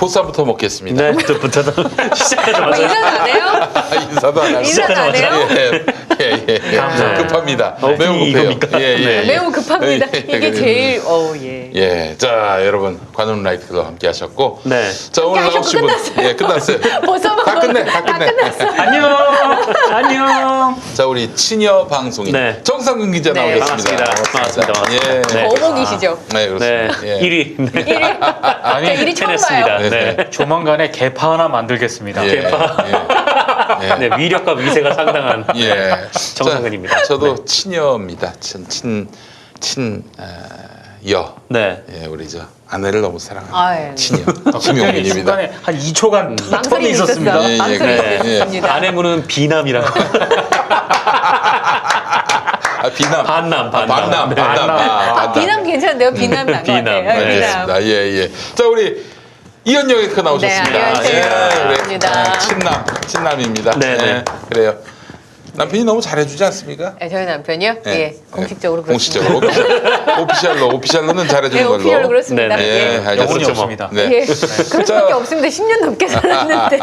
보쌈부터 먹겠습니다. 네, 저부터 시작하자마자. 인사도 안 해요? 인사도 안 하고. 인사도 안 해요? 예. 감사합니다. 급합니다. 어, 매우 급해요. 이겁니까? 예. 네. 매우 급합니다. 예, 이게 그래요. 제일 예. 예, 자 여러분 관훈 라이트도 함께 하셨고, 네. 자 오늘 함께 나오신 분, 하셨고 예, 끝났어요. 벌써 다 끝내. 안녕. 안녕. 자 우리 친여 방송인 네. 정상근 기자 네. 나오셨습니다. 반갑습니다. 예, 네. 어묵이시죠? 네 네. 그렇습니다. 예. 1위. 네. 1위. 아니, 자, 1위 처음 해냈습니다. 봐요. 네. 조만간에 개파 하나 만들겠습니다. 예. 예. 네, 위력과 위세가 상당한 예. 정상근입니다. 자, 저도 네. 친여입니다. 여. 네. 예, 우리 저 아내를 너무 사랑하는 아, 예. 친여 갑자기 김용민입니다. 순간에 한 2초간 톤이 망설임이 있었습니다. 있었어요. 예, 예, 망설임이 예. 있었습니다. 아내분은 비남이라고. 아, 비남. 반남. 아, 비남 괜찮은데요? 비남이 안 비남. 같아요. 네. 알겠습니다. 예, 예. 자, 우리 이현영 에이커 나오셨습니다. 네, 안녕하세요. 예, 우리, 반갑습니다. 친남입니다. 네, 네. 예, 그래요. 남편이 너무 잘해주지 않습니까? 네, 저희 남편이요? 예, 공식적으로 그렇습니다. 공식적으로 오피셜로는 잘해주는 네, 걸로. 오피셜로 그렇습니다. 네, 네. 예, 예. 알겠습니다. 영혼이 없습니다. 네. 예, 그럴 수밖에 없습니다. 10년 넘게 살았는데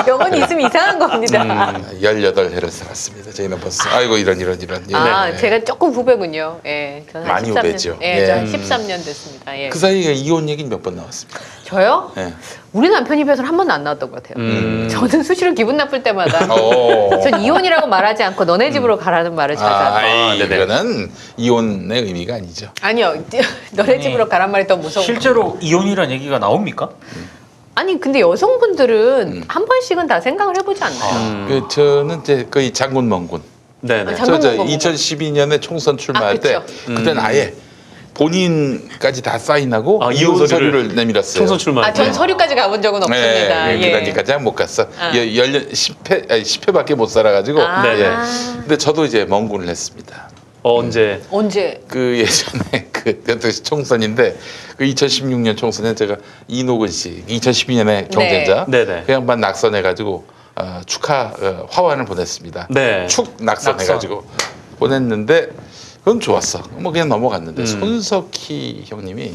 영원히 있으면 이상한 겁니다. 18해를 살았습니다. 저희는 벌써. 아이고 이런. 예. 아, 네. 제가 조금 후배군요. 예, 저는 한 많이 13년, 후배죠. 예, 예. 저 13년 됐습니다. 예. 그 사이에 이혼 얘기는 몇 번 나왔습니까? 저요? 예. 우리 남편 입에서는 한 번도 안 나왔던 것 같아요. 저는 수시로 기분 나쁠 때마다 전 이혼이라고 말하지 않고 너네 집으로 가라는 말을 자주 하고. 이거는 이혼의 의미가 아니죠. 아니요, 너네 집으로 가란 말이 더 무서워. 실제로 이혼이라는 얘기가 나옵니까? 아니 근데 여성분들은 한 번씩은 다 생각을 해보지 않나요? 그 저는 이제 거의 장군 먼군. 네네. 장군 저 먼군. 2012년에 총선 출마할 아, 때 그쵸. 그때는 아예 본인까지 다 사인하고 아, 이혼 이혼 서류를 내밀었어요. 총선 출마. 아, 전 서류까지 가본 적은 없습니다. 네, 예. 그까지는 못 갔어. 아. 10회밖에 못 살아가지고. 아. 예. 근데 저도 이제 먼군을 했습니다. 언제? 언제? 그 예전에 그때 총선인데 그 2016년 총선에 제가 이노근 씨 2012년에 경쟁자 네. 네네. 그 양반 낙선해가지고 축하 화환을 보냈습니다. 네. 축 낙선해가지고 보냈는데 그건 좋았어. 뭐 그냥 넘어갔는데 손석희 형님이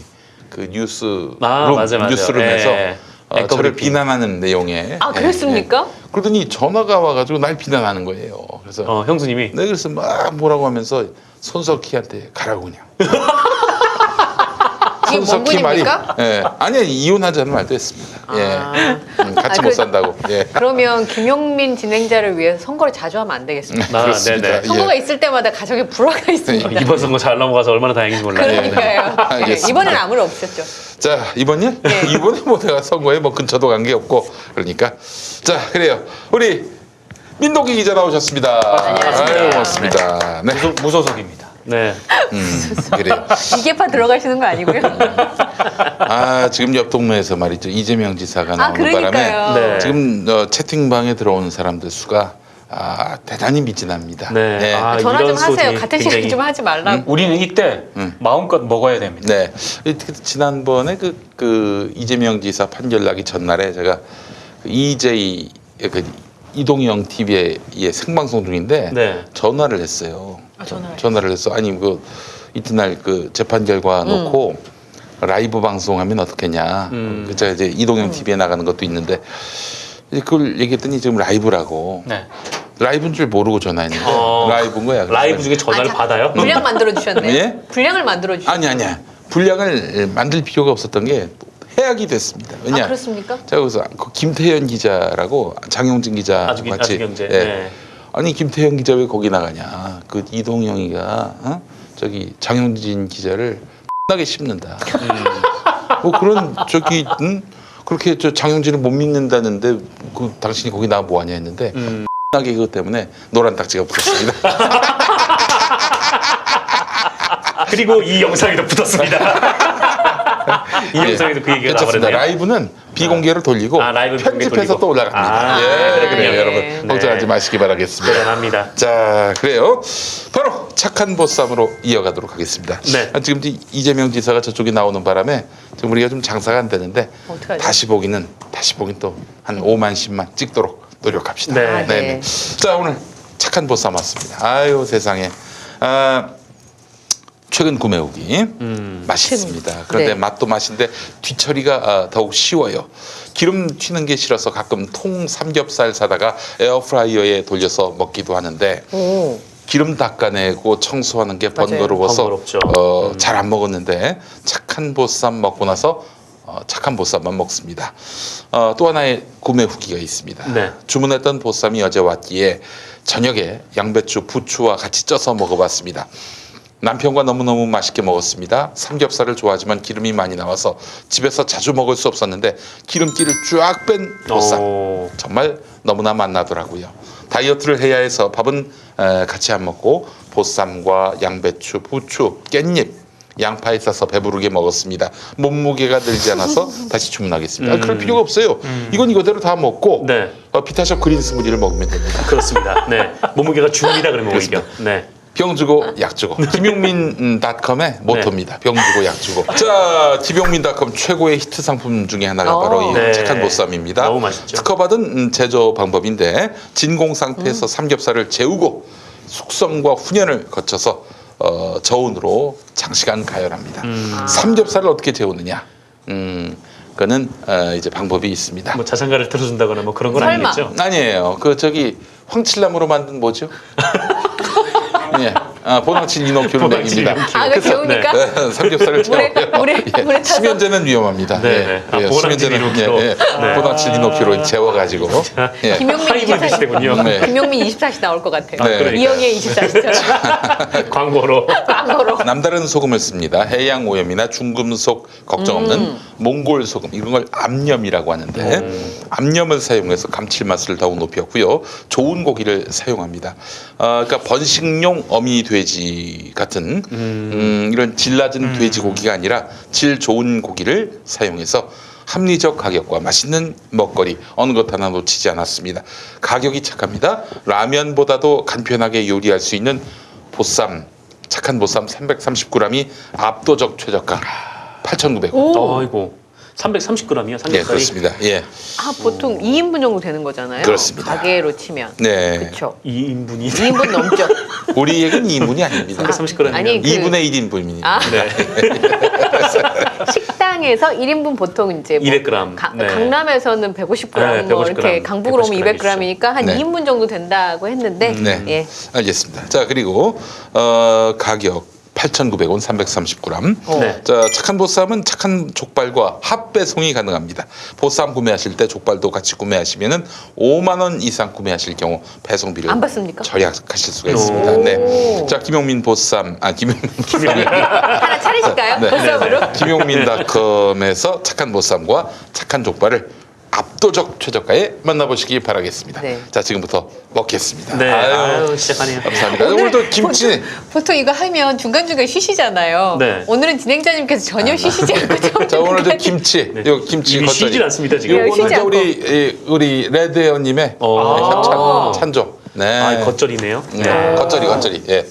그 뉴스룸 맞아요. 뉴스룸에서 예. 앵커 저를 브리핑. 비난하는 내용에 아, 그랬습니까? 그러더니 전화가 와가지고 날 비난하는 거예요. 그래서 형수님이. 네, 그래서 막 뭐라고 하면서 손석희한테 가라고 그냥. 이게 먼군입니까? 예, 아니 이혼하자는 말도 했습니다. 예, 같이 아, 못 산다고. 예, 그러면 김용민 진행자를 위해서 선거를 자주 하면 안 되겠습니다. 그렇습니다. 네네. 선거가 예. 있을 때마다 가정에 불화가 있습니다. 이번 선거 잘 넘어가서 얼마나 다행인지 몰라요. 그러니까요. 예, 알겠습니다. 이번에는 아무런 없었죠. 자 이번이 네. 이번에 뭐 내가 선거에 뭐 근처도 간 게 없고 그러니까 자 그래요. 우리 민동기 기자 나오셨습니다. 안녕하십니까. 아유, 고맙습니다. 네, 무소속입니다. 네. 그래요. 이계파 들어가시는 거 아니고요? 아 지금 옆 동네에서 말이죠 이재명 지사가 나오는 그러니까요. 바람에 네. 지금 채팅방에 들어오는 사람들 수가 대단히 미진합니다. 네. 네. 아, 전화 좀 이런 하세요. 소리 같은 시간에 굉장히- 좀 하지 말라고. 우리는 이때 마음껏 먹어야 됩니다. 네. 지난번에 그 이재명 지사 판결 나기 전날에 제가 그 EJ 그 이동영 TV에 생방송 중인데 네. 전화를 했어요. 아, 전화를 전화를 했어. 아니 그 이튿날 그 재판 결과 놓고 라이브 방송하면 어떻겠냐. 그 제가 이제 이동영 TV에 나가는 것도 있는데 이제 그걸 얘기했더니 지금 라이브라고. 네. 라이브인 줄 모르고 전화했는데 라이브인 거야. 그래서 라이브 중에 전화를 자, 받아요? 분량 만들어 주셨네요. 예? 분량을 만들어 주셨네요. 아니야. 분량을 만들 필요가 없었던 게 해약이 됐습니다. 왜냐? 그렇습니까? 제가 그래서 그 김태현 기자라고 장영진 기자 같이 아주경제. 예. 네. 아니 김태현 기자 왜 거기 나가냐? 그 이동영이가 저기 장영진 기자를 나게 씹는다. 뭐 그런 저기 그렇게 저 장영진을 못 믿는다는데 그 당신이 거기 나가 뭐 하냐 했는데 나게 그것 때문에 노란 딱지가 붙었습니다. 그리고 이 영상에도 붙었습니다. 이 영상에도 그 얘기가 괜찮습니다. 나와버렸네요. 라이브는 비공개로 돌리고 라이브 비공개 편집해서 돌리고. 또 올라갑니다. 아, 예, 그렇군요. 그래요, 네. 여러분 네. 걱정하지 마시기 바라겠습니다. 대단합니다. 자, 그래요. 바로 착한 보쌈으로 이어가도록 하겠습니다. 네. 지금 이재명 지사가 저쪽에 나오는 바람에 지금 우리가 좀 장사가 안 되는데 어떡하죠? 다시 보기는 또 한 5만 10만 찍도록 노력합시다. 네. 아, 네. 자, 오늘 착한 보쌈 왔습니다. 아유 세상에. 최근 구매 후기 맛있습니다. 그런데 네. 맛도 맛인데 뒤처리가 더욱 쉬워요. 기름 튀는 게 싫어서 가끔 통 삼겹살 사다가 에어프라이어에 돌려서 먹기도 하는데 오. 기름 닦아내고 청소하는 게 맞아요. 번거로워서 번거롭죠. 잘 안 먹었는데 착한 보쌈 먹고 나서 착한 보쌈만 먹습니다. 또 하나의 구매 후기가 있습니다. 네. 주문했던 보쌈이 어제 왔기에 저녁에 양배추, 부추와 같이 쪄서 먹어봤습니다. 남편과 너무너무 맛있게 먹었습니다. 삼겹살을 좋아하지만 기름이 많이 나와서 집에서 자주 먹을 수 없었는데 기름기를 쫙 뺀 보쌈. 오. 정말 너무나 맛나더라고요. 다이어트를 해야 해서 밥은 같이 안 먹고 보쌈과 양배추, 부추, 깻잎, 양파에 싸서 배부르게 먹었습니다. 몸무게가 늘지 않아서 다시 주문하겠습니다. 그럴 필요가 없어요. 이건 이거대로 다 먹고 네. 비타샵 그린 스무디를 먹으면 됩니다. 그렇습니다. 네. 몸무게가 중이다 그러면 오히려. 네. 병 주고 약 주고 김용민닷컴의 모토입니다. 병 주고 약 주고. 자, 김용민닷컴 최고의 히트 상품 중에 하나가 바로 이 네. 착한 보쌈입니다. 너무 맛있죠. 특허받은 제조 방법인데 진공 상태에서 삼겹살을 재우고 숙성과 훈연을 거쳐서 저온으로 장시간 가열합니다. 삼겹살을 어떻게 재우느냐? 그거는 이제 방법이 있습니다. 뭐 자장가를 틀어준다거나 뭐 그런 건 설마. 아니겠죠? 아니에요. 그 저기 황칠나무로 만든 뭐죠? 예, 보낭칠 이노큐로 보낭칠 먹입니다. 이노큐. 아, 그 재우니까 네, 삼겹살을 물에 예, 타서. 수면제는 위험합니다. 네, 예, 네. 아, 예, 보낭칠 이노큐로. 예, 보낭칠 이노큐로 재워가지고. 예. 김용민 하이브 24시 비슷하군요. 네. 김용민 24시 나올 것 같아요. 네. 그러니까요. 이영애 24시처럼 광고로. 광고로. 남다른 소금을 씁니다. 해양 오염이나 중금속 걱정 없는 몽골 소금 이런 걸 암염이라고 하는데 암염을 사용해서 감칠맛을 더욱 높였고요. 좋은 고기를 사용합니다. 그러니까 번식용 어미 돼지 같은 이런 질 낮은 돼지고기가 아니라 질 좋은 고기를 사용해서 합리적 가격과 맛있는 먹거리 어느 것 하나 놓치지 않았습니다. 가격이 착합니다. 라면보다도 간편하게 요리할 수 있는 보쌈, 착한 보쌈 330g이 압도적 최저가 8,900원. 오. 아이고. 330g이요 삼겹살이. 예, 그렇습니다. 예, 보통 2인분 정도 되는 거잖아요. 그렇습니다. 가게로 치면. 네. 그렇죠. 2인분이 2인분 넘죠. 우리 얘기는 2인분이 아닙니다. 330g. 아니, 그- 2분의 1인분입니다. 아, 네. 식당에서 1인분 보통 이제 200g. 네. 강남에서는 150g, 네, 뭐 150g, 이렇게 강북으로 오면 150g 200g이니까 한 네. 2인분 정도 된다고 했는데 네, 예. 알겠습니다. 자, 그리고 가격 8,900원 330g. 네. 자, 착한 보쌈은 착한 족발과 합배송이 가능합니다. 보쌈 구매하실 때 족발도 같이 구매하시면은 5만 원 이상 구매하실 경우 배송비를 안 받습니까? 절약하실 수가 있습니다. 네. 자, 김용민 보쌈, 하나 차리실까요? 네. 보쌈으로? 김용민닷컴에서 착한 보쌈과 착한 족발을 압도적 최저가에 만나보시기 바라겠습니다. 네. 자, 지금부터 먹겠습니다. 네. 아유, 아유, 시작하네요. 감사합니다. 오늘도 김치. 보통 이거 하면 중간중간 쉬시잖아요. 네. 오늘은 진행자님께서 전혀 쉬시지 않고 좀 자, 오늘도 중간에 김치. 요 김치 이미 겉절이. 쉬질 않습니다 지금. 네, 요거는 쉬지 이제 않고. 우리 레드웨어님의 협찬 찬조. 네. 아, 겉절이네요. 네. 겉절이. 예.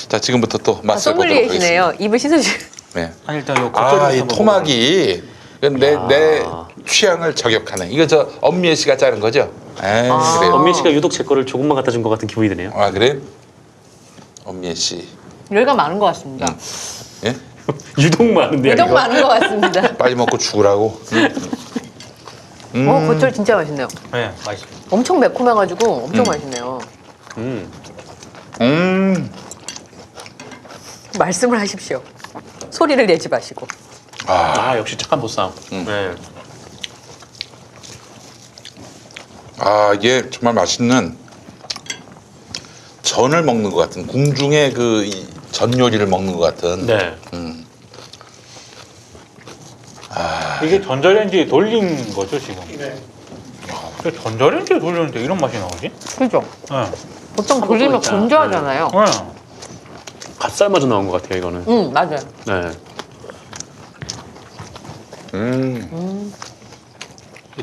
자, 지금부터 또 맛을 보도록 하겠습니다. 소믈리에시네요. 입을 씻어주. 네. 아니 일단 요 겉절이 이 토막이 내 취향을 저격하네. 이거 저 엄미애 씨가 자른 거죠? 그래요. 엄미 씨가 유독 제 거를 조금만 갖다 준 것 같은 기분이 드네요. 아, 그래? 엄미애 씨. 열가 많은 것 같습니다. 예? 유독 많은데요. 유독 이거? 많은 것 같습니다. 빨리 먹고 죽으라고. 겉절 진짜 맛있네요. 네, 맛있어요. 엄청 매콤해가지고 엄청 맛있네요. 말씀을 하십시오. 소리를 내지 마시고. 아, 역시 착한 보쌈. 네. 이게 정말 맛있는 전을 먹는 것 같은 궁중의 전 요리를 먹는 것 같은. 네. 이게 전자레인지에 돌린 거죠 지금? 네. 근데 전자레인지에 돌렸는데 이런 맛이 나오지? 그죠? 네. 보통 돌리면 있잖아. 건조하잖아요. 네. 갓 삶아져 나온 것 같아요 이거는. 맞아요. 네.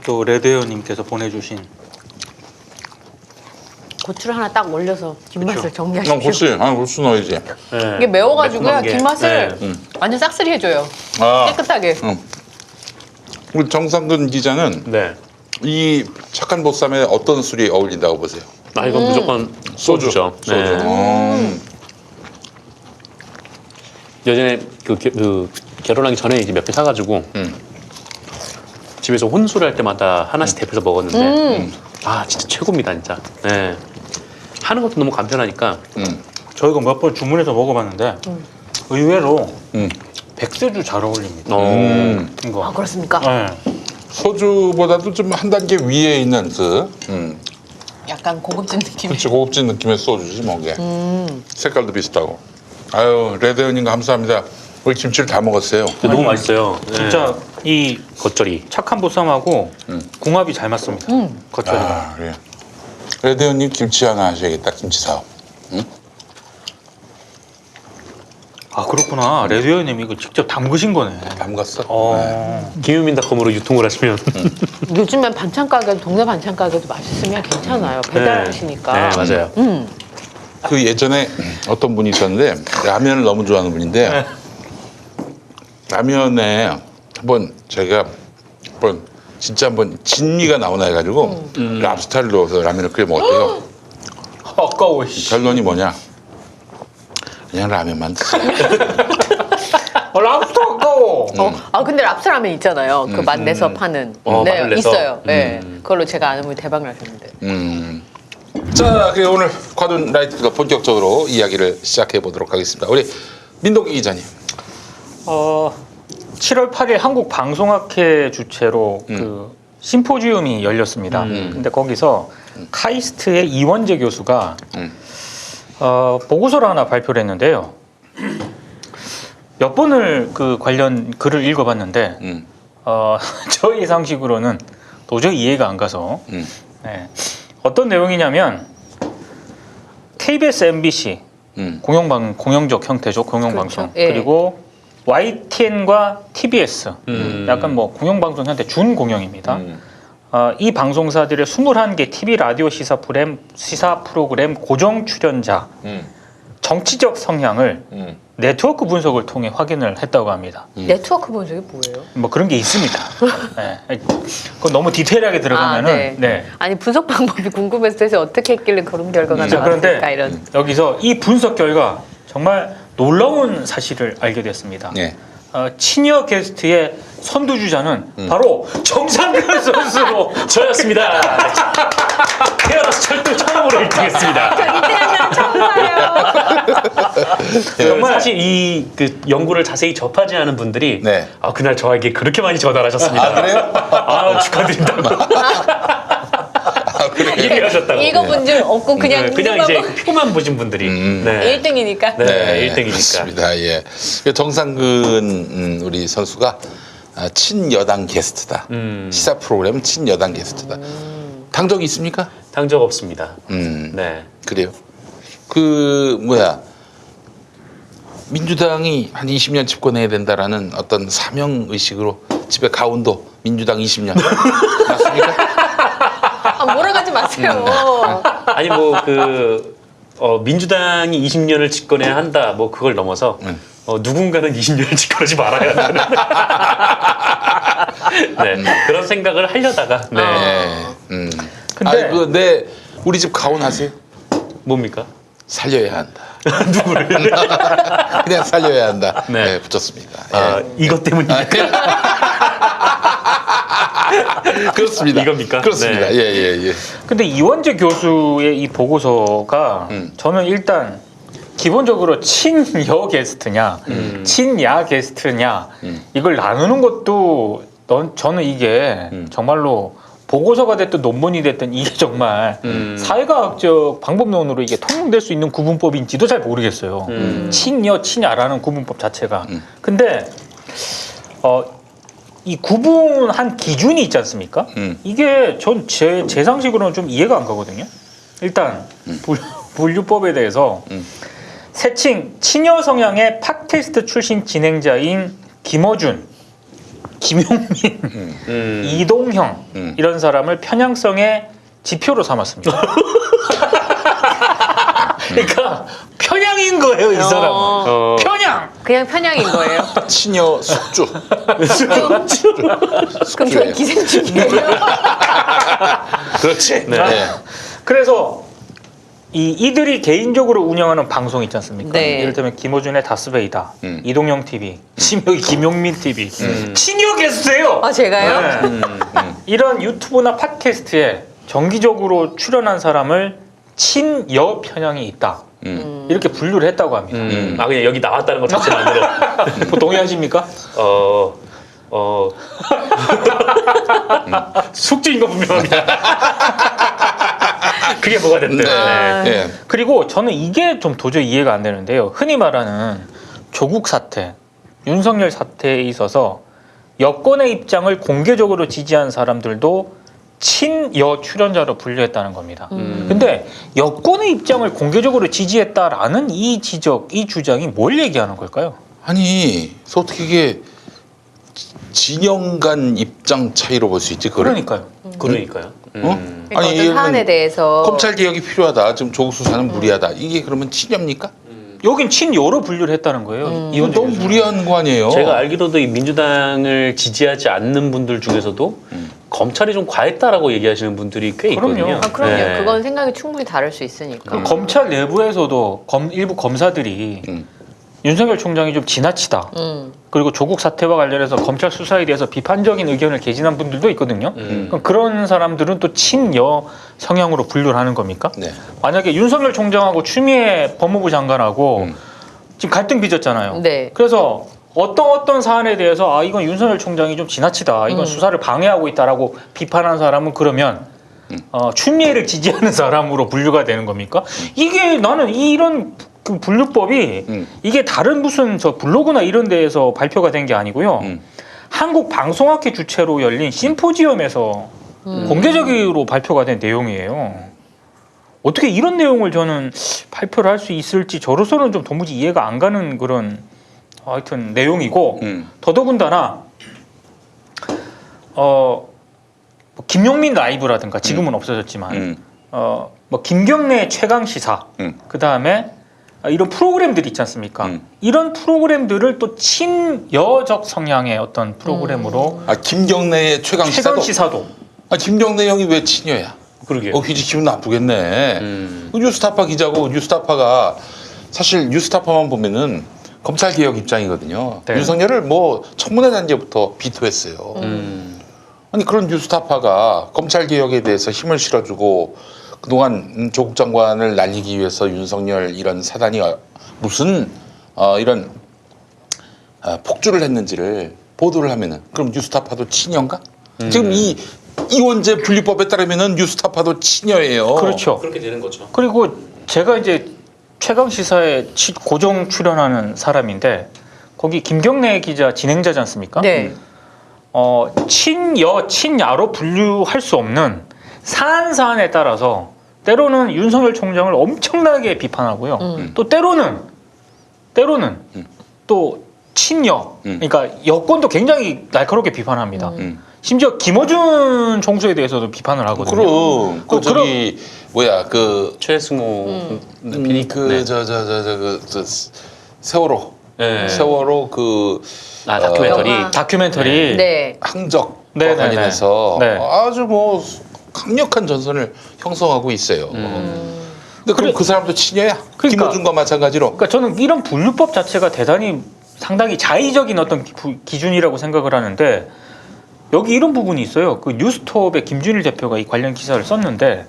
또 레드웨어님께서 보내주신 고추를 하나 딱 올려서 뒷맛을 정리하십시오. 고추 넣어야지. 네. 이게 매워가지고요. 매콤한 게. 뒷맛을 네. 완전 싹쓸이 해줘요. 아, 깨끗하게. 우리 정상근 기자는 네. 이 착한 보쌈에 어떤 술이 어울린다고 보세요? 아, 이건 무조건 소주죠. 소주. 네. 예전에 그 결혼하기 전에 이제 몇 개 사가지고 집에서 혼술할 때마다 하나씩 데펴서 먹었는데 아 진짜 최고입니다 진짜. 네. 하는 것도 너무 간편하니까. 저희가 몇 번 주문해서 먹어봤는데 의외로 백세주 잘 어울립니다. 이거. 아 그렇습니까? 네. 소주보다도 좀 한 단계 위에 있는 약간 고급진 느낌. 그렇지 고급진 느낌의 소주지 뭐게. 색깔도 비슷하고. 아유 레드현님 감사합니다. 우리 김치를 다 먹었어요. 너무 맛있어요. 네. 진짜 이 겉절이. 착한 보쌈하고 궁합이 잘 맞습니다. 겉절이가. 아 그래. 레드현님 김치 하나 하셔야겠다. 김치 사업. 아 그렇구나. 레드웨어님 이거 직접 담그신 거네. 담갔어. 김유민닷컴으로 유통을 하시면 요즘엔 반찬 가게도 동네 반찬 가게도 맛있으면 괜찮아요. 배달하시니까. 네 맞아요. 그 예전에 어떤 분이 있었는데 라면을 너무 좋아하는 분인데 라면에 한번 제가 진짜 한번 진미가 나오나 해가지고 랍스타를 넣어서 라면을 끓여 먹었대요. 아까워. 씨. 결론이 뭐냐? 그냥 라면만 드세요. 랍스터 아까워. 아 근데 랍스라면 있잖아요. 그 맛 내서 파는. 네 맛을 내서? 있어요. 네. 그걸로 제가 아는 분이 대박 나셨는데. 자, 그래 오늘 쿼든 라이트가 본격적으로 이야기를 시작해 보도록 하겠습니다. 우리 민동기 기자님. 7월 8일 한국 방송학회 주최로 그 심포지움이 열렸습니다. 근데 거기서 카이스트의 이원재 교수가 보고서를 하나 발표를 했는데요. 몇 번을 그 관련 글을 읽어봤는데 저 예상식으로는 도저히 이해가 안 가서 네. 어떤 내용이냐면 KBS, MBC 공영적 형태죠. 공영방송. 그렇죠. 예. 그리고 YTN과 TBS 약간 뭐 공영방송 형태 준공영입니다. 이 방송사들의 21개 TV 라디오 시사 프로그램 고정 출연자 정치적 성향을 네트워크 분석을 통해 확인을 했다고 합니다. 네트워크 분석이 뭐예요? 뭐 그런 게 있습니다. 네. 그건 너무 디테일하게 들어가면은 네. 아니 분석 방법이 궁금해서 해서 어떻게 했길래 그런 결과가 자, 나왔을까 그런데 이런. 여기서 이 분석 결과 정말 놀라운 사실을 알게 됐습니다. 네. 친여 게스트의 선두주자는 바로 정상근 선수로 저였습니다. 태어나서 철도 처음으로 1등했습니다. 이때는 처음 봐요. 정말 사실 이 그 연구를 자세히 접하지 않은 분들이 네. 아 그날 저에게 그렇게 많이 전화하셨습니다. 아, 그래요? 아 축하드린다고. 아, 그래. 1위 하셨다고. 읽어본 줄 없고 그냥 그냥 이제 표만 보신 분들이 네. 1등이니까. 네, 1등이니까. 맞습니다. 예. 정상근 우리 선수가 친여당 게스트다. 시사 프로그램 친여당 게스트다. 당적이 있습니까? 당적 없습니다. 네. 그래요. 민주당이 한 20년 집권해야 된다라는 어떤 사명 의식으로 집에 가온도 민주당 20년 맞습니까? 아, 몰아가지 마세요. 아니 뭐 민주당이 20년을 집권해야 한다. 뭐 그걸 넘어서 누군가는 20년을 집권하지 말아야 한다는 네, 그런 생각을 하려다가 네. 근데 근데 우리 집 가온하세요? 뭡니까? 살려야 한다. 누구를? 그냥 살려야 한다. 네. 네, 붙였습니다. 아, 예. 이것 때문입니까? 그렇습니다. 이겁니까? 그렇습니다. 네. 예. 근데 이원재 교수의 이 보고서가 저는 일단 기본적으로 친여 게스트냐 친야 게스트냐 이걸 나누는 것도 저는 이게 정말로 보고서가 됐든 논문이 됐든 이게 정말 사회과학적 방법론으로 이게 통용될 수 있는 구분법인지도 잘 모르겠어요. 친여 친야라는 구분법 자체가. 근데 이 구분한 기준이 있지 않습니까? 이게 제 상식으로는 좀 이해가 안 가거든요. 일단 분류법에 대해서 세칭 친여 성향의 팟캐스트 출신 진행자인 김어준, 김용민, 이동형 이런 사람을 편향성의 지표로 삼았습니다. 그러니까 편향인 거예요, 이 사람은. 편향. 그냥 편향인 거예요. 친여 숙주. 그럼 저희 기생충이에요. 그렇지. 네. 네. 그래서 이들이 개인적으로 운영하는 방송 있지 않습니까? 네. 이를테면 김호준의 다스베이다, 이동영 TV, 심혁이 김용민 TV, 음. 친여 게스트예요. 아 제가요? 네. 이런 유튜브나 팟캐스트에 정기적으로 출연한 사람을 친여 편향이 있다. 이렇게 분류를 했다고 합니다. 아 그냥 여기 나왔다는 것 자체만으로 동의하십니까? 숙제인 거 분명합니다. 그게 뭐가 됐든. 아. 네. 그리고 저는 이게 좀 도저히 이해가 안 되는데요. 흔히 말하는 조국 사태, 윤석열 사태에 있어서 여권의 입장을 공개적으로 지지한 사람들도 친여 출연자로 분류했다는 겁니다. 근데 여권의 입장을 공개적으로 지지했다라는 이 지적, 이 주장이 뭘 얘기하는 걸까요? 아니 어떻게 이게 진영 간 입장 차이로 볼 수 있지 그걸? 그러니까요. 그러니까요. 어? 그러니까 어떤 예를 사안에 들면 대해서 검찰 개혁이 필요하다. 지금 조국 수사는 무리하다. 이게 그러면 친여입니까? 여긴 친여로 분류를 했다는 거예요. 이건 너무 무리한 거 아니에요? 제가 알기로도 이 민주당을 지지하지 않는 분들 중에서도 검찰이 좀 과했다라고 얘기하시는 분들이 꽤 그럼요. 있거든요. 아, 그럼요. 네. 그건 생각이 충분히 다를 수 있으니까. 검찰 내부에서도 일부 검사들이 윤석열 총장이 좀 지나치다. 그리고 조국 사태와 관련해서 검찰 수사에 대해서 비판적인 의견을 개진한 분들도 있거든요. 그럼 그런 사람들은 또 친여 성향으로 분류를 하는 겁니까? 네. 만약에 윤석열 총장하고 추미애 법무부 장관하고 지금 갈등 빚었잖아요. 네. 그래서 어떤 사안에 대해서 아 이건 윤석열 총장이 좀 지나치다. 이건 수사를 방해하고 있다라고 비판한 사람은 그러면 추미애를 지지하는 사람으로 분류가 되는 겁니까? 이게 나는 이런 그 분류법이 이게 다른 무슨 저 블로그나 이런 데에서 발표가 된 게 아니고요. 한국 방송학회 주최로 열린 심포지엄에서 공개적으로 발표가 된 내용이에요. 어떻게 이런 내용을 저는 발표를 할 수 있을지 저로서는 좀 도무지 이해가 안 가는 그런 하여튼 내용이고 더더군다나 뭐 김용민 라이브라든가 지금은 없어졌지만 뭐 김경래 최강 시사 그 다음에 이런 프로그램들이 있지 않습니까? 이런 프로그램들을 또 친여적 성향의 어떤 프로그램으로 아 김경래의 최강 최강 시사도. 시사도 아 김경래 형이 왜 친여야? 그러게요. 휘지 기분 나쁘겠네. 그 뉴스타파 기자고 뉴스타파가 사실 뉴스타파만 보면은 검찰 개혁 입장이거든요. 네. 윤석열을 뭐 청문회 단계부터 비토했어요. 아니 그런 뉴스타파가 검찰 개혁에 대해서 힘을 실어주고 그동안 조국 장관을 날리기 위해서 윤석열 이런 사단이 무슨 이런 폭주를 했는지를 보도를 하면은 그럼 뉴스타파도 친여인가? 지금 이 이원재 분리법에 따르면은 뉴스타파도 친여예요. 그렇죠. 그렇게 되는 거죠. 그리고 제가 이제 최강 시사에 고정 출연하는 사람인데 거기 김경래 기자 진행자지 않습니까? 네. 친야로 분류할 수 없는 사안에 따라서 때로는 윤석열 총장을 엄청나게 비판하고요. 또 때로는 또 친여, 그러니까 여권도 굉장히 날카롭게 비판합니다. 심지어 김어준 총수에 대해서도 비판을 하거든요. 그럼 그 저기 뭐야 그 최승호 세월호 네. 세월호 그 다큐멘터리. 영화. 다큐멘터리. 네. 항적과 네네네. 관련해서 네. 아주 뭐 강력한 전선을 형성하고 있어요. 근데 그럼 그 사람도 친여야? 그러니까. 김어준과 마찬가지로. 그러니까 저는 이런 분류법 자체가 대단히 상당히 자의적인 어떤 기준이라고 생각을 하는데 여기 이런 부분이 있어요. 그 뉴스톱의 김준일 대표가 이 관련 기사를 썼는데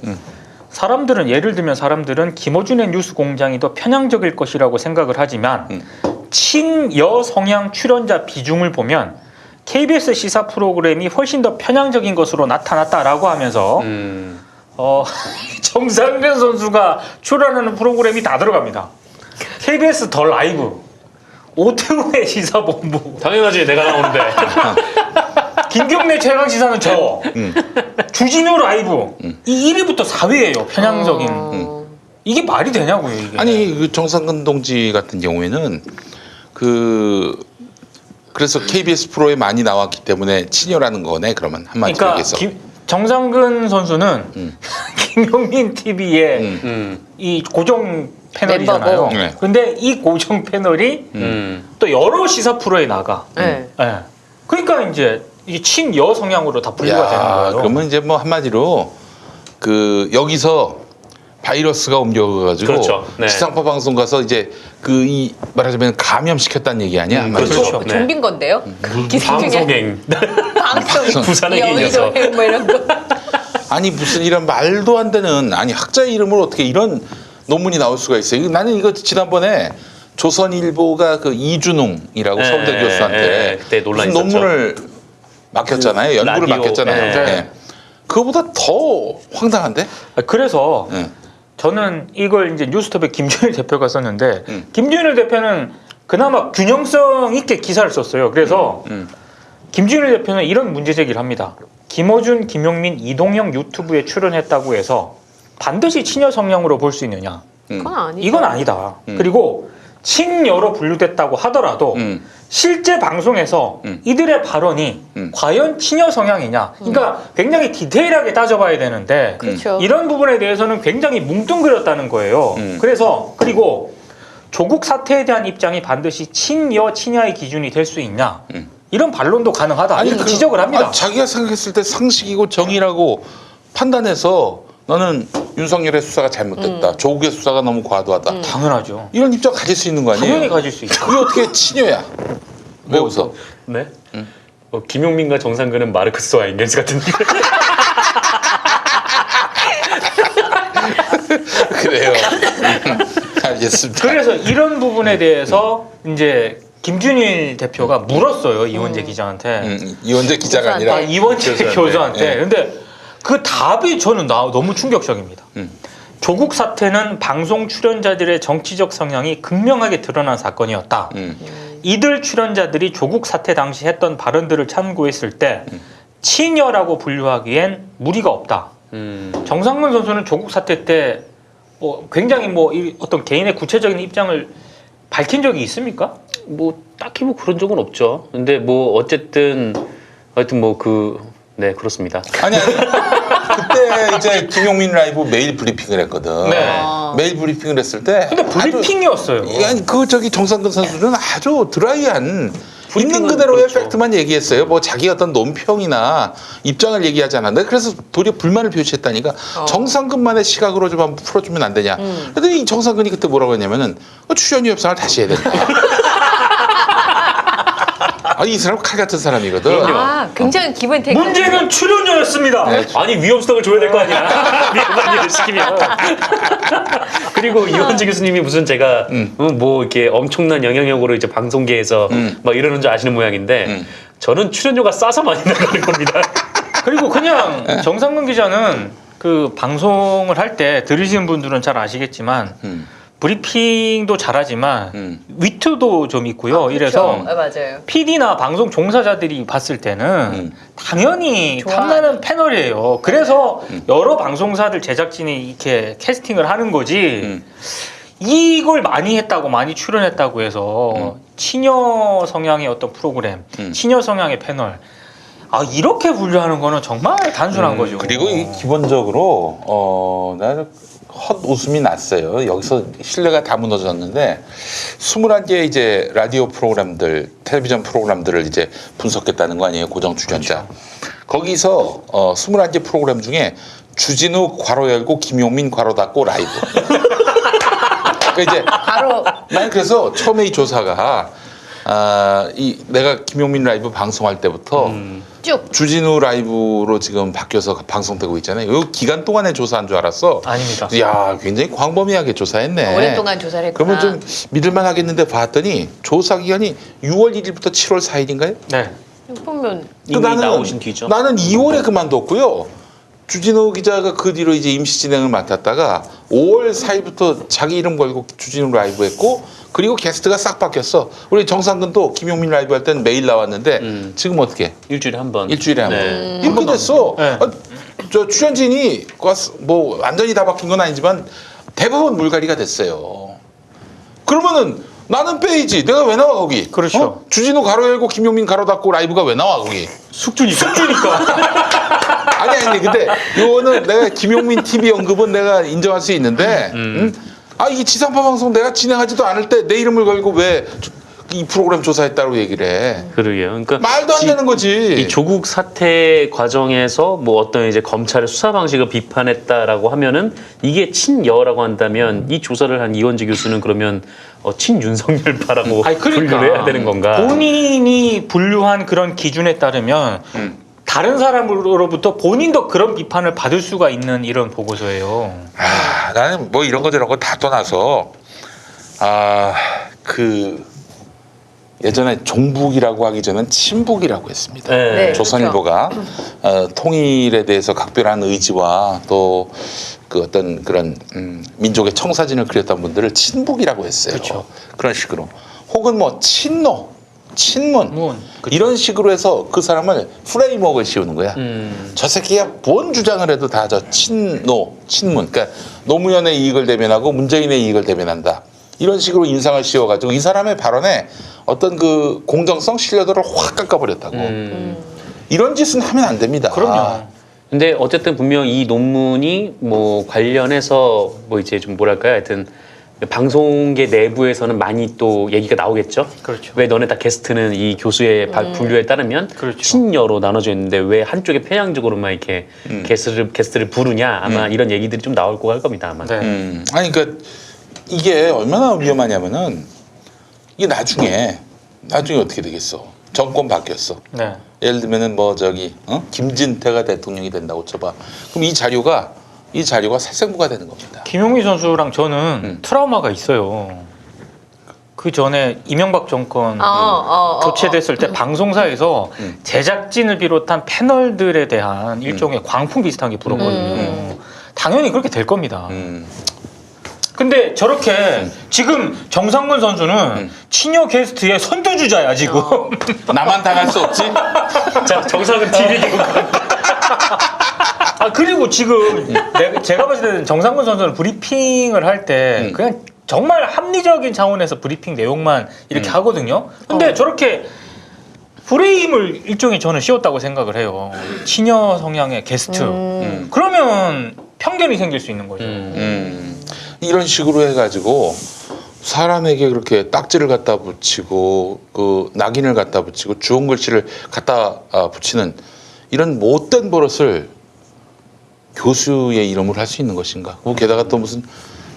예를 들면 사람들은 김어준의 뉴스 공장이 더 편향적일 것이라고 생각을 하지만 친여 성향 출연자 비중을 보면 KBS 시사 프로그램이 훨씬 더 편향적인 것으로 나타났다라고 하면서 정상근 선수가 출연하는 프로그램이 다 들어갑니다. KBS 더 라이브, 오태훈의 시사본부, 당연하지 내가 나오는데. 김경래 최강 시사는 저, 주진우 라이브 이 1위부터 4위예요. 편향적인. 이게 말이 되냐고요 이게. 아니 그 정상근 동지 같은 경우에는 그래서 KBS 프로에 많이 나왔기 때문에 친여라는 거네. 그러면 한마디로 그러니까 얘기해서. 정상근 선수는 김용민 TV의 이 고정 패널이잖아요. 멤버고. 네. 근데 이 고정 패널이 또 여러 시사 프로에 나가. 네. 예. 그러니까 이제 이게 친여 성향으로 다 분류가 되는 야, 거예요. 그러면 이제 뭐 한마디로 그 여기서 바이러스가 옮겨가지고 그렇죠. 네. 지상파 방송 가서 이제 이 말하자면 감염시켰다는 얘기 아니야? 그렇죠. 네. 좀비인 건데요? 그 기사 중에 방송행. 방송 부산에 계셔서. 여의도행 뭐 이런 거. 아니 무슨 이런 말도 안 되는 아니 학자의 이름으로 어떻게 이런 논문이 나올 수가 있어요? 나는 이거 지난번에 조선일보가 그 이준웅이라고 네, 서울대 교수한테 네, 그때 논란이 무슨 논문을 맡겼잖아요. 연구를 라디오, 맡겼잖아요. 네. 네. 그거보다 더 황당한데? 그래서 네. 저는 이걸 이제 뉴스톱에 김준일 대표가 썼는데 김준일 대표는 그나마 균형성 있게 기사를 썼어요. 그래서 김준일 대표는 이런 문제 제기를 합니다. 김어준, 김용민, 이동형 유튜브에 출연했다고 해서 반드시 친여 성향으로 볼 수 있느냐? 그건 아니죠. 이건 아니다. 그리고 친여로 분류됐다고 하더라도 실제 방송에서 이들의 발언이 과연 친여 성향이냐? 그러니까 굉장히 디테일하게 따져봐야 되는데 그렇죠. 이런 부분에 대해서는 굉장히 뭉뚱그렸다는 거예요. 그래서 그리고 조국 사태에 대한 입장이 반드시 친여, 친야의 기준이 될 수 있냐? 이런 반론도 가능하다. 이렇게 지적을 합니다. 자기가 생각했을 때 상식이고 정의라고 판단해서 나는 윤석열의 수사가 잘못됐다. 조국의 수사가 너무 과도하다. 당연하죠. 이런 입장 가질 수 있는 거 아니에요? 당연히 가질 수 있죠. 그게 어떻게 친여야? 왜 웃어? 네? 김용민과 정상근은 마르크스와 엥겔스 같은 그래요. 알겠습니다. 그래서 이런 부분에 대해서 이제 김준일 대표가 물었어요. 이원재 기자한테. 이원재 기자가 아니라 이원재 교수한테. 예. 근데 그 답이 저는 너무 충격적입니다. 조국 사태는 방송 출연자들의 정치적 성향이 극명하게 드러난 사건이었다. 이들 출연자들이 조국 사태 당시 했던 발언들을 참고했을 때 친여라고 분류하기엔 무리가 없다. 정상근 선수는 조국 사태 때 굉장히 어떤 개인의 구체적인 입장을 밝힌 적이 있습니까? 뭐 딱히 뭐 그런 적은 없죠. 근데 뭐 어쨌든 하여튼 네 그렇습니다. 아니 그때 이제 김용민 라이브 메일 브리핑을 했거든. 네. 메일 브리핑을 했을 때 근데 브리핑이었어요. 아니 정상근 선수는 아주 드라이한 있는 그대로의 그렇죠. 팩트만 얘기했어요. 뭐 자기 어떤 논평이나 입장을 얘기하지 않았는데 그래서 도리어 불만을 표시했다니까 정상근만의 시각으로 좀 한번 풀어주면 안 되냐. 그랬더니 정상근이 그때 뭐라고 했냐면은 출연료 협상을 다시 해야 된다. 아니 이 사람 칼 같은 사람이거든. 굉장히 기분이 되게 문제는 출연료였습니다. 네. 아니 위험수당을 줘야 될 거 아니야. 위험한 일을 시키면. 그리고 이원재 교수님이 무슨 제가 뭐 이렇게 엄청난 영향력으로 이제 방송계에서 막 이러는 줄 아시는 모양인데 저는 출연료가 싸서 많이 나가는 겁니다. 그리고 그냥 정상근 기자는 그 방송을 할 때 들으시는 분들은 잘 아시겠지만 브리핑도 잘하지만 위트도 좀 있고요. 이래서 맞아요. PD나 방송 종사자들이 봤을 때는 당연히 좋아하는. 탐나는 패널이에요. 그래서 여러 방송사들 제작진이 이렇게 캐스팅을 하는 거지. 이걸 많이 했다고 많이 출연했다고 해서 친여 성향의 어떤 프로그램, 친여 성향의 패널 이렇게 분류하는 거는 정말 단순한 거죠. 그리고 기본적으로 나는 헛웃음이 났어요. 여기서 신뢰가 다 무너졌는데 21개 이제 라디오 프로그램들, 텔레비전 프로그램들을 이제 분석했다는 거 아니에요. 고정 출연자. 거기서 21개 프로그램 중에 주진우 괄호 열고 김용민 괄호 닫고 라이브. 그러니까 이제 바로 난 그래서 처음에 이 조사가 내가 김용민 라이브 방송할 때부터 쭉 주진우 라이브로 지금 바뀌어서 방송되고 있잖아요. 이 기간 동안에 조사한 줄 알았어. 아닙니다. 야, 굉장히 광범위하게 조사했네. 오랫동안 조사를 했구나. 그러면 좀 믿을만 하겠는데 봤더니 조사 기간이 6월 1일부터 7월 4일인가요? 네. 보면 이미 나오신 뒤죠. 나는 2월에 그만뒀고요. 주진우 기자가 그 뒤로 이제 임시 진행을 맡았다가 5월 4일부터 자기 이름 걸고 주진우 라이브 했고 그리고 게스트가 싹 바뀌었어. 우리 정상근도 김용민 라이브 할 때는 매일 나왔는데 지금 어떻게? 일주일에 한 번. 일주일에 한 번. 네. 이렇게 됐어. 네. 저 출연진이 뭐 완전히 다 바뀐 건 아니지만 대부분 물갈이가 됐어요. 그러면은 나는 빼야지. 내가 왜 나와 거기? 그렇죠. 주진우 가로 열고 김용민 가로 닫고 라이브가 왜 나와 거기? 숙주니까. 아니 근데 요거는 내가 김용민 TV 언급은 내가 인정할 수 있는데 이 지상파 방송 내가 진행하지도 않을 때 내 이름을 걸고 왜 이 프로그램 조사했다고 얘기를 해. 그러게요. 그러니까 말도 안 되는 거지. 이 조국 사태 과정에서 뭐 어떤 이제 검찰의 수사 방식을 비판했다라고 하면은 이게 친여라고 한다면 이 조사를 한 이원재 교수는 그러면 친윤석열파라고 아니, 그러니까 분류를 해야 되는 건가? 본인이 분류한 그런 기준에 따르면 다른 사람으로부터 본인도 그런 비판을 받을 수가 있는 이런 보고서예요. 나는 뭐 이런 거 저런 거 다 떠나서 그 예전에 종북이라고 하기 전엔 친북이라고 했습니다. 네, 조선일보가 통일에 대해서 각별한 의지와 또 그 어떤 그런 민족의 청사진을 그렸던 분들을 친북이라고 했어요. 그렇죠. 그런 식으로 혹은 뭐 친문 이런 식으로 해서 그 사람을 프레임워크를 씌우는 거야. 저 새끼가 뭔 주장을 해도 다 저 친문. 그러니까 노무현의 이익을 대변하고 문재인의 이익을 대변한다. 이런 식으로 인상을 씌워가지고 이 사람의 발언에 어떤 그 공정성, 신뢰도를 확 깎아버렸다고. 이런 짓은 하면 안 됩니다. 그럼요. 근데 어쨌든 분명 이 논문이 뭐 관련해서 뭐 이제 좀 뭐랄까요, 하여튼 방송계 내부에서는 많이 또 얘기가 나오겠죠. 그렇죠. 왜 너네 다 게스트는 이 교수의 분류에 따르면 그렇죠. 친여로 나눠져 있는데 왜 한쪽에 편향적으로만 이렇게 게스트를 부르냐 아마 이런 얘기들이 좀 나올 거할 겁니다 아마. 네. 아니 그러니까 이게 얼마나 위험하냐면은 이게 나중에 어떻게 되겠어? 정권 바뀌었어. 네. 예를 들면은 뭐 저기 김진태가 대통령이 된다고 쳐봐. 그럼 이 자료가 살생부가 되는 겁니다. 김용민 선수랑 저는 트라우마가 있어요. 그 전에 이명박 정권 교체됐을 때 방송사에서 제작진을 비롯한 패널들에 대한 일종의 광풍 비슷한 게 불었거든요. 당연히 그렇게 될 겁니다. 근데 저렇게 지금 정상근 선수는 친여 게스트의 선두주자야 지금. 나만 당할 수 없지? 자 정상은 TV 개국. 그리고 지금 제가 봤을 때는 정상근 선수는 브리핑을 할 때 그냥 정말 합리적인 차원에서 브리핑 내용만 이렇게 하거든요. 근데 저렇게 프레임을 일종의 저는 씌웠다고 생각을 해요. 친여 성향의 게스트. 그러면 편견이 생길 수 있는 거죠. 이런 식으로 해가지고 사람에게 그렇게 딱지를 갖다 붙이고 그 낙인을 갖다 붙이고 주홍 글씨를 갖다 붙이는 이런 못된 버릇을 교수의 이름으로 할 수 있는 것인가? 게다가 또 무슨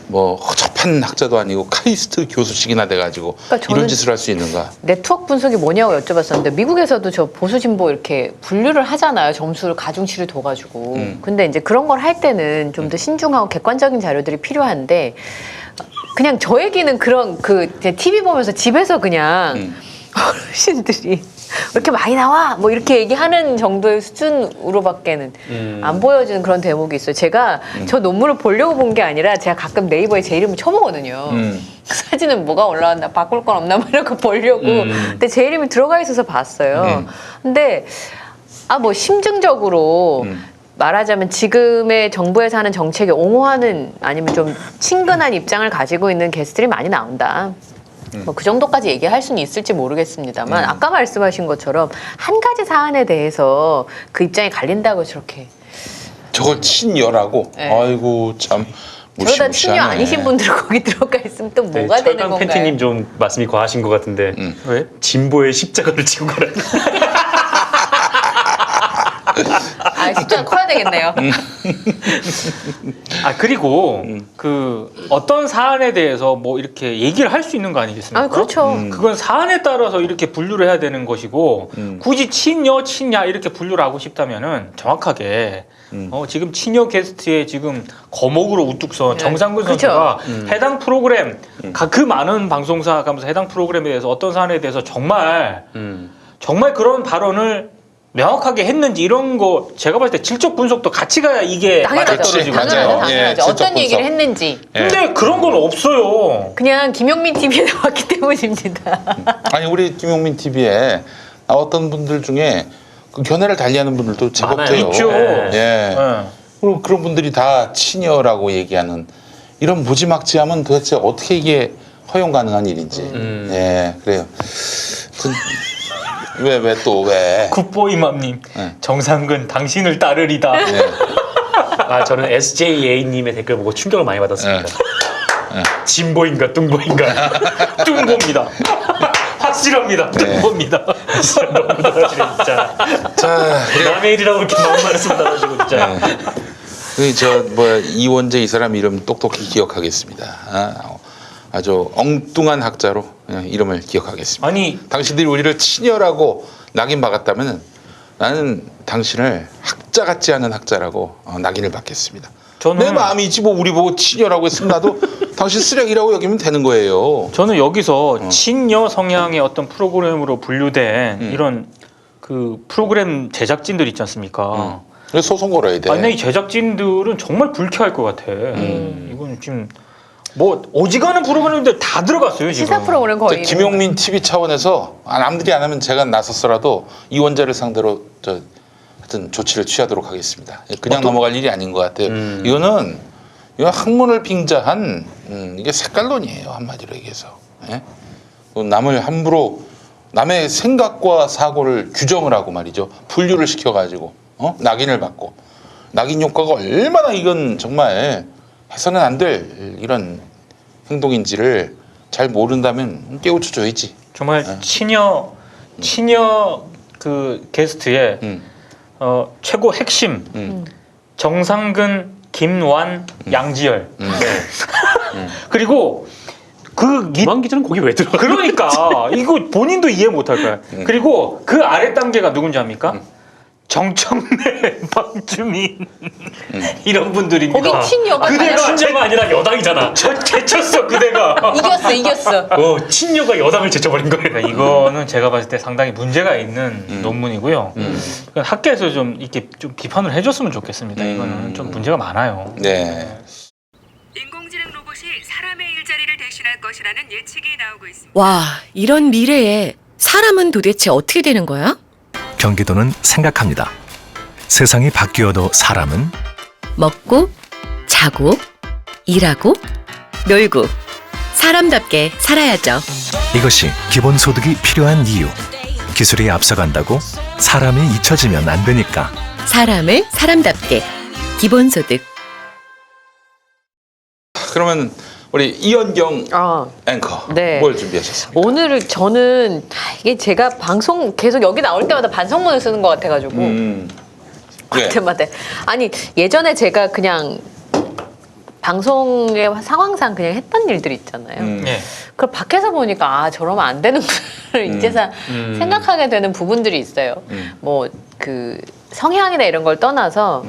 뭐 허접한 학자도 아니고 카이스트 교수식이나 돼가지고 그러니까 이런 짓을 할 수 있는가? 네트워크 분석이 뭐냐고 여쭤봤었는데 미국에서도 저 보수 진보 이렇게 분류를 하잖아요. 점수를 가중치를 둬가지고. 근데 이제 그런 걸 할 때는 좀 더 신중하고 객관적인 자료들이 필요한데 그냥 저 얘기는 그런 그 TV 보면서 집에서 그냥 어르신들이 왜 이렇게 많이 나와? 뭐 이렇게 얘기하는 정도의 수준으로밖에는 안 보여지는 그런 대목이 있어요. 제가 저 논문을 보려고 본 게 아니라 제가 가끔 네이버에 제 이름을 쳐보거든요. 그 사진은 뭐가 올라왔나 바꿀 건 없나 뭐 이런 거 보려고. 근데 제 이름이 들어가 있어서 봤어요. 근데 뭐 심증적으로 말하자면 지금의 정부에서 하는 정책에 옹호하는 아니면 좀 친근한 입장을 가지고 있는 게스트들이 많이 나온다. 뭐 그 정도까지 얘기할 수는 있을지 모르겠습니다만 아까 말씀하신 것처럼 한 가지 사안에 대해서 그 입장이 갈린다고 저렇게 저걸 친여라고? 네. 아이고 참 저러다 무시무시하네. 친여 아니신 분들 거기 들어가 있으면 또 뭐가 되는 철강 건가요? 팬티님 좀 말씀이 과하신 것 같은데 왜? 진보의 십자가를 지고 가라. 숫자가 커야 되겠네요. 그리고 그 어떤 사안에 대해서 뭐 이렇게 얘기를 할 수 있는 거 아니겠습니까? 그렇죠. 그건 사안에 따라서 이렇게 분류를 해야 되는 것이고 굳이 친여 친야 이렇게 분류를 하고 싶다면은 정확하게 지금 친여 게스트의 지금 거목으로 우뚝 선 정상근 그렇죠. 선수가 해당 프로그램 그 많은 방송사 가면서 해당 프로그램에 대해서 어떤 사안에 대해서 정말 그런 발언을 명확하게 했는지 이런 거 제가 봤을 때 질적 분석도 같이 가야 이게 당연하죠. 그렇지, 당연하죠. 맞아요. 당연하죠. 예, 어떤 질적 얘기를 분석. 했는지. 근데 그런 건 없어요. 그냥 김용민 TV에 나왔기 때문입니다. 아니 우리 김용민 TV에 나왔던 분들 중에 그 견해를 달리하는 분들도 제법 많아요. 돼요. 있죠. 예. 네. 그리고 그런 분들이 다 친여라고 얘기하는 이런 무지막지함은 도대체 어떻게 이게 허용 가능한 일인지. 예, 그래요. 왜 또 왜? 굿보이맘님 정상근 당신을 따르리다. 저는 SJA님의 댓글 보고 충격을 많이 받았습니다. 진보인가 뚱보인가. 뚱보입니다. 확실합니다. 듣봅니다. 진짜 너무 잘하시네 진짜. 자, 남의 일이라고 이렇게 너무 많이 쓴다가지고 진짜. 저 뭐야 이원재 이 사람 이름 똑똑히 기억하겠습니다. 아주 엉뚱한 학자로 그냥 이름을 기억하겠습니다. 아니 당신들이 우리를 친여라고 낙인 박았다면 나는 당신을 학자 같지 않은 학자라고 낙인을 받겠습니다. 내 마음이지 뭐 우리 보고 친여라고 했으면 나도 당신 쓰레기라고 여기면 되는 거예요. 저는 여기서 친여 성향의 어떤 프로그램으로 분류된 이런 그 프로그램 제작진들 있지 않습니까? 그래서 소송 걸어야 돼. 아니 이 제작진들은 정말 불쾌할 것 같아. 이건 지금 뭐 어지간한 프로그램들 다 들어갔어요 지금. 시사 프로그램 거의. 김용민 TV 차원에서 남들이 안 하면 제가 나섰어라도 이원재를 상대로 하여튼 조치를 취하도록 하겠습니다. 그냥 넘어갈 일이 아닌 것 같아요. 이거 학문을 빙자한 이게 색깔론이에요 한마디로 얘기해서. 예? 남을 함부로 남의 생각과 사고를 규정을 하고 말이죠. 분류를 시켜가지고 낙인을 받고 낙인 효과가 얼마나 이건 정말 해서는 안 될 이런 행동인지를 잘 모른다면 깨우쳐줘야지. 정말 친여 그 게스트의 최고 핵심 정상근, 김완, 양지열. 그리고 김한 기자는 거기 왜 들어가? 그러니까 이거 본인도 이해 못할 거야. 그리고 그 아래 단계가 누군지 압니까? 정청래, 박주민 이런 분들입니다. 거기 친여가 그대가 친여가 아니라 여당이잖아. 제쳤어 그대가. 이겼어. 친여가 여당을 제쳐버린 거예요. 그러니까 이거는 제가 봤을 때 상당히 문제가 있는 논문이고요. 그러니까 학계에서 좀 이렇게 좀 비판을 해줬으면 좋겠습니다. 이거는 좀 문제가 많아요. 네. 인공지능 로봇이 사람의 일자리를 대신할 것이라는 예측이 나오고 있습니다. 와, 이런 미래에 사람은 도대체 어떻게 되는 거야? 경기도는 생각합니다. 세상이 바뀌어도 사람은 먹고, 자고, 일하고, 놀고, 사람답게 살아야죠. 이것이 기본소득이 필요한 이유. 기술이 앞서간다고 사람이 잊혀지면 안 되니까. 사람을 사람답게. 기본소득. 그러면 우리 이현경 앵커 네. 뭘 준비하셨습니까? 오늘은 저는 이게 제가 방송 계속 여기 나올 때마다 반성문을 쓰는 것 같아가지고 네. 그때마다 아니 예전에 제가 그냥 방송의 상황상 그냥 했던 일들 있잖아요. 네. 그걸 밖에서 보니까 저러면 안 되는 걸 이제서 생각하게 되는 부분들이 있어요. 뭐 그 성향이나 이런 걸 떠나서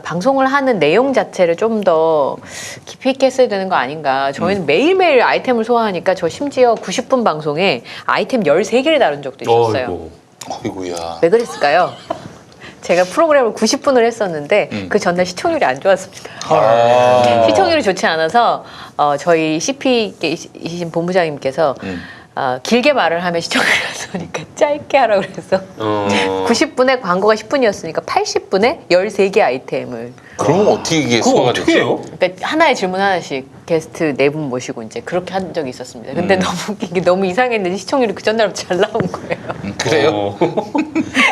방송을 하는 내용 자체를 좀 더 깊이 있게 했어야 되는 거 아닌가. 저희는 매일매일 아이템을 소화하니까 저 심지어 90분 방송에 아이템 13개를 다룬 적도 있었어요. 어이구야. 왜 그랬을까요? 제가 프로그램을 90분을 했었는데 그 전날 시청률이 안 좋았습니다. 시청률이 좋지 않아서 저희 CP이신 본부장님께서 길게 말을 하면 시청률이 안 좋으니까 짧게 하라고 그래서 90분에 광고가 10분이었으니까 80분에 13개 아이템을 그럼 어떻게 이게 그거 소화가 어떻게 되지? 해요? 그러니까 하나의 질문 하나씩 게스트 4분 모시고 이제 그렇게 한 적이 있었습니다. 근데 너무 웃긴 게 너무 이상했는데 시청률이 그 전날부터 잘 나온 거예요. 그래요?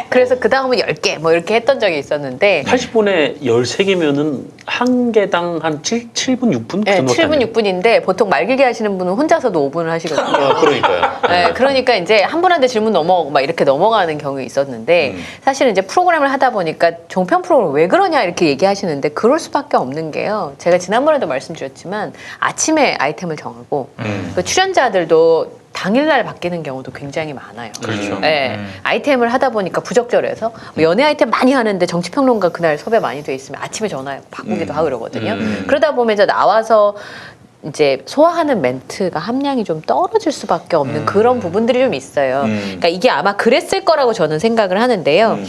그래서 그 다음은 10개 뭐 이렇게 했던 적이 있었는데 80분에 13개면은 한 개당 한 7분, 6분? 그 네, 정도밖에 안 7분, 돼요. 6분인데 보통 말길게 하시는 분은 혼자서도 5분을 하시거든요. 그러니까요. 네, 그러니까 이제 한 분한테 질문 넘어가고 막 이렇게 넘어가는 경우가 있었는데 사실은 이제 프로그램을 하다 보니까 종편 프로그램 왜 그러냐 이렇게 얘기하시는데 그럴 수밖에 없는 게요. 제가 지난번에도 말씀드렸지만 아침에 아이템을 정하고 그 출연자들도 당일날 바뀌는 경우도 굉장히 많아요. 그렇죠. 네, 아이템을 하다 보니까 부적절해서 연애 아이템 많이 하는데 정치평론가 그날 섭외 많이 돼 있으면 아침에 전화 바꾸기도 하고 그러거든요. 그러다 보면 이제 나와서 이제 소화하는 멘트가 함량이 좀 떨어질 수밖에 없는 그런 부분들이 좀 있어요. 그러니까 이게 아마 그랬을 거라고 저는 생각을 하는데요.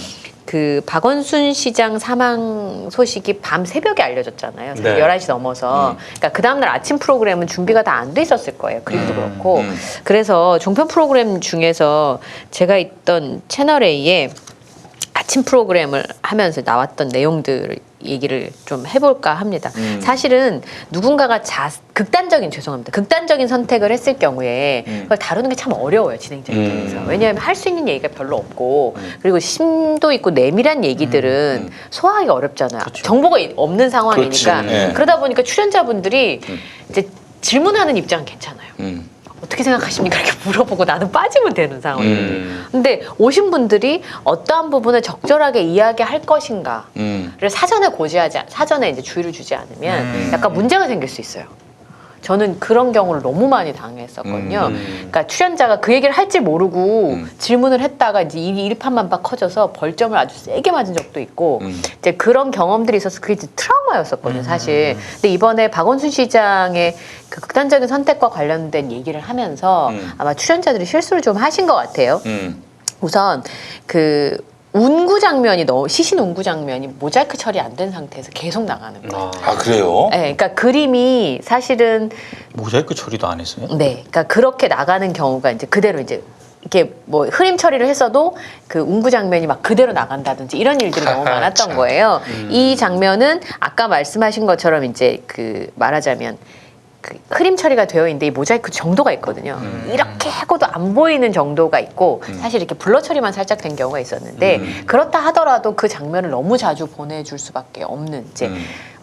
그 박원순 시장 사망 소식이 밤 새벽에 알려졌잖아요. 네. 11시 넘어서. 그러니까 그 다음날 아침 프로그램은 준비가 다 안 돼 있었을 거예요. 그림도 그렇고. 그래서 종편 프로그램 중에서 제가 있던 채널 A에 아침 프로그램을 하면서 나왔던 내용들 얘기를 좀 해볼까 합니다. 사실은 누군가가 극단적인 선택을 했을 경우에 그걸 다루는 게 참 어려워요, 진행자 입장에서. 왜냐하면 할 수 있는 얘기가 별로 없고 그리고 심도 있고 내밀한 얘기들은 소화하기가 어렵잖아요. 정보가 없는 상황이니까. 그렇지. 네. 그러다 보니까 출연자분들이 이제 질문하는 입장은 괜찮아요. 어떻게 생각하십니까? 이렇게 물어보고 나는 빠지면 되는 상황이에요. 근데 오신 분들이 어떠한 부분을 적절하게 이야기할 것인가를 사전에 이제 주의를 주지 않으면 약간 문제가 생길 수 있어요. 저는 그런 경우를 너무 많이 당했었거든요. 그러니까 출연자가 그 얘기를 할지 모르고 질문을 했다가 이제 일이 일파만파 커져서 벌점을 아주 세게 맞은 적도 있고 이제 그런 경험들이 있어서 그게 이제 트라우마였었거든요, 사실. 근데 이번에 박원순 시장의 그 극단적인 선택과 관련된 얘기를 하면서 아마 출연자들이 실수를 좀 하신 것 같아요. 우선 그 운구 장면이 시신 운구 장면이 모자이크 처리 안 된 상태에서 계속 나가는 거예요. 아 그래요? 네, 그러니까 그림이 사실은 모자이크 처리도 안 했어요? 네, 그러니까 그렇게 나가는 경우가 이제 그대로 이제 이렇게 뭐 흐림 처리를 했어도 그 운구 장면이 막 그대로 나간다든지 이런 일들이 너무 많았던 거예요. 이 장면은 아까 말씀하신 것처럼 이제 그 말하자면 그 흐림 처리가 되어 있는데 이 모자이크 정도가 있거든요. 이렇게 하고도 안 보이는 정도가 있고 사실 이렇게 블러 처리만 살짝 된 경우가 있었는데 그렇다 하더라도 그 장면을 너무 자주 보내줄 수밖에 없는 이제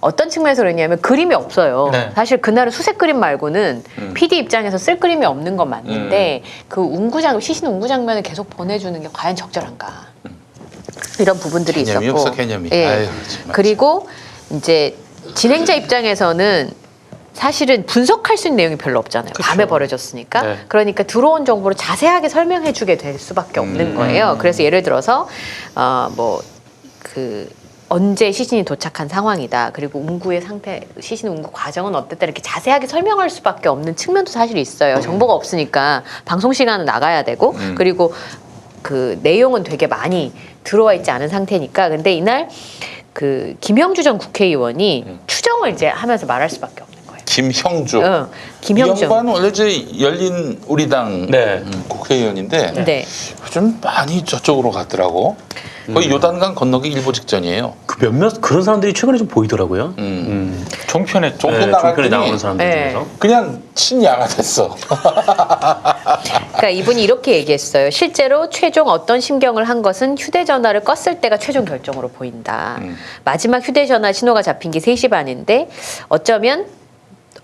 어떤 측면에서 그러냐면 그림이 없어요. 네. 사실 그날은 수색 그림 말고는 PD 입장에서 쓸 그림이 없는 건 맞는데 그 시신 운구 장면을 계속 보내주는 게 과연 적절한가 이런 부분들이 개념이 있었고 없어, 개념이. 예. 아유, 정말. 그리고 이제 진행자 입장에서는 사실은 분석할 수 있는 내용이 별로 없잖아요. 밤에 벌어졌으니까. 네. 그러니까 들어온 정보를 자세하게 설명해 주게 될 수밖에 없는 거예요. 그래서 예를 들어서 언제 시신이 도착한 상황이다. 그리고 운구의 상태, 시신 운구 과정은 어땠다. 이렇게 자세하게 설명할 수밖에 없는 측면도 사실 있어요. 정보가 없으니까 방송 시간은 나가야 되고 그리고 그 내용은 되게 많이 들어와 있지 않은 상태니까. 근데 이날 그 김형주 전 국회의원이 추정을 이제 하면서 말할 수밖에 없는 거예요. 김형주. 김형주. 이 양반 원래 열린 우리당 네. 국회의원인데 네. 요즘 많이 저쪽으로 갔더라고. 거의 요단강 건너기 일보 직전이에요. 그 몇몇 그런 사람들이 최근에 좀 보이더라고요. 종편에 종편 네, 나갔더니 종편에 나오는 사람들 네. 중에서. 그냥 친야가 됐어. 그러니까 이분이 이렇게 얘기했어요. 실제로 최종 어떤 심경을 한 것은 휴대전화를 껐을 때가 최종 결정으로 보인다. 마지막 휴대전화 신호가 잡힌 게 3시 반인데 어쩌면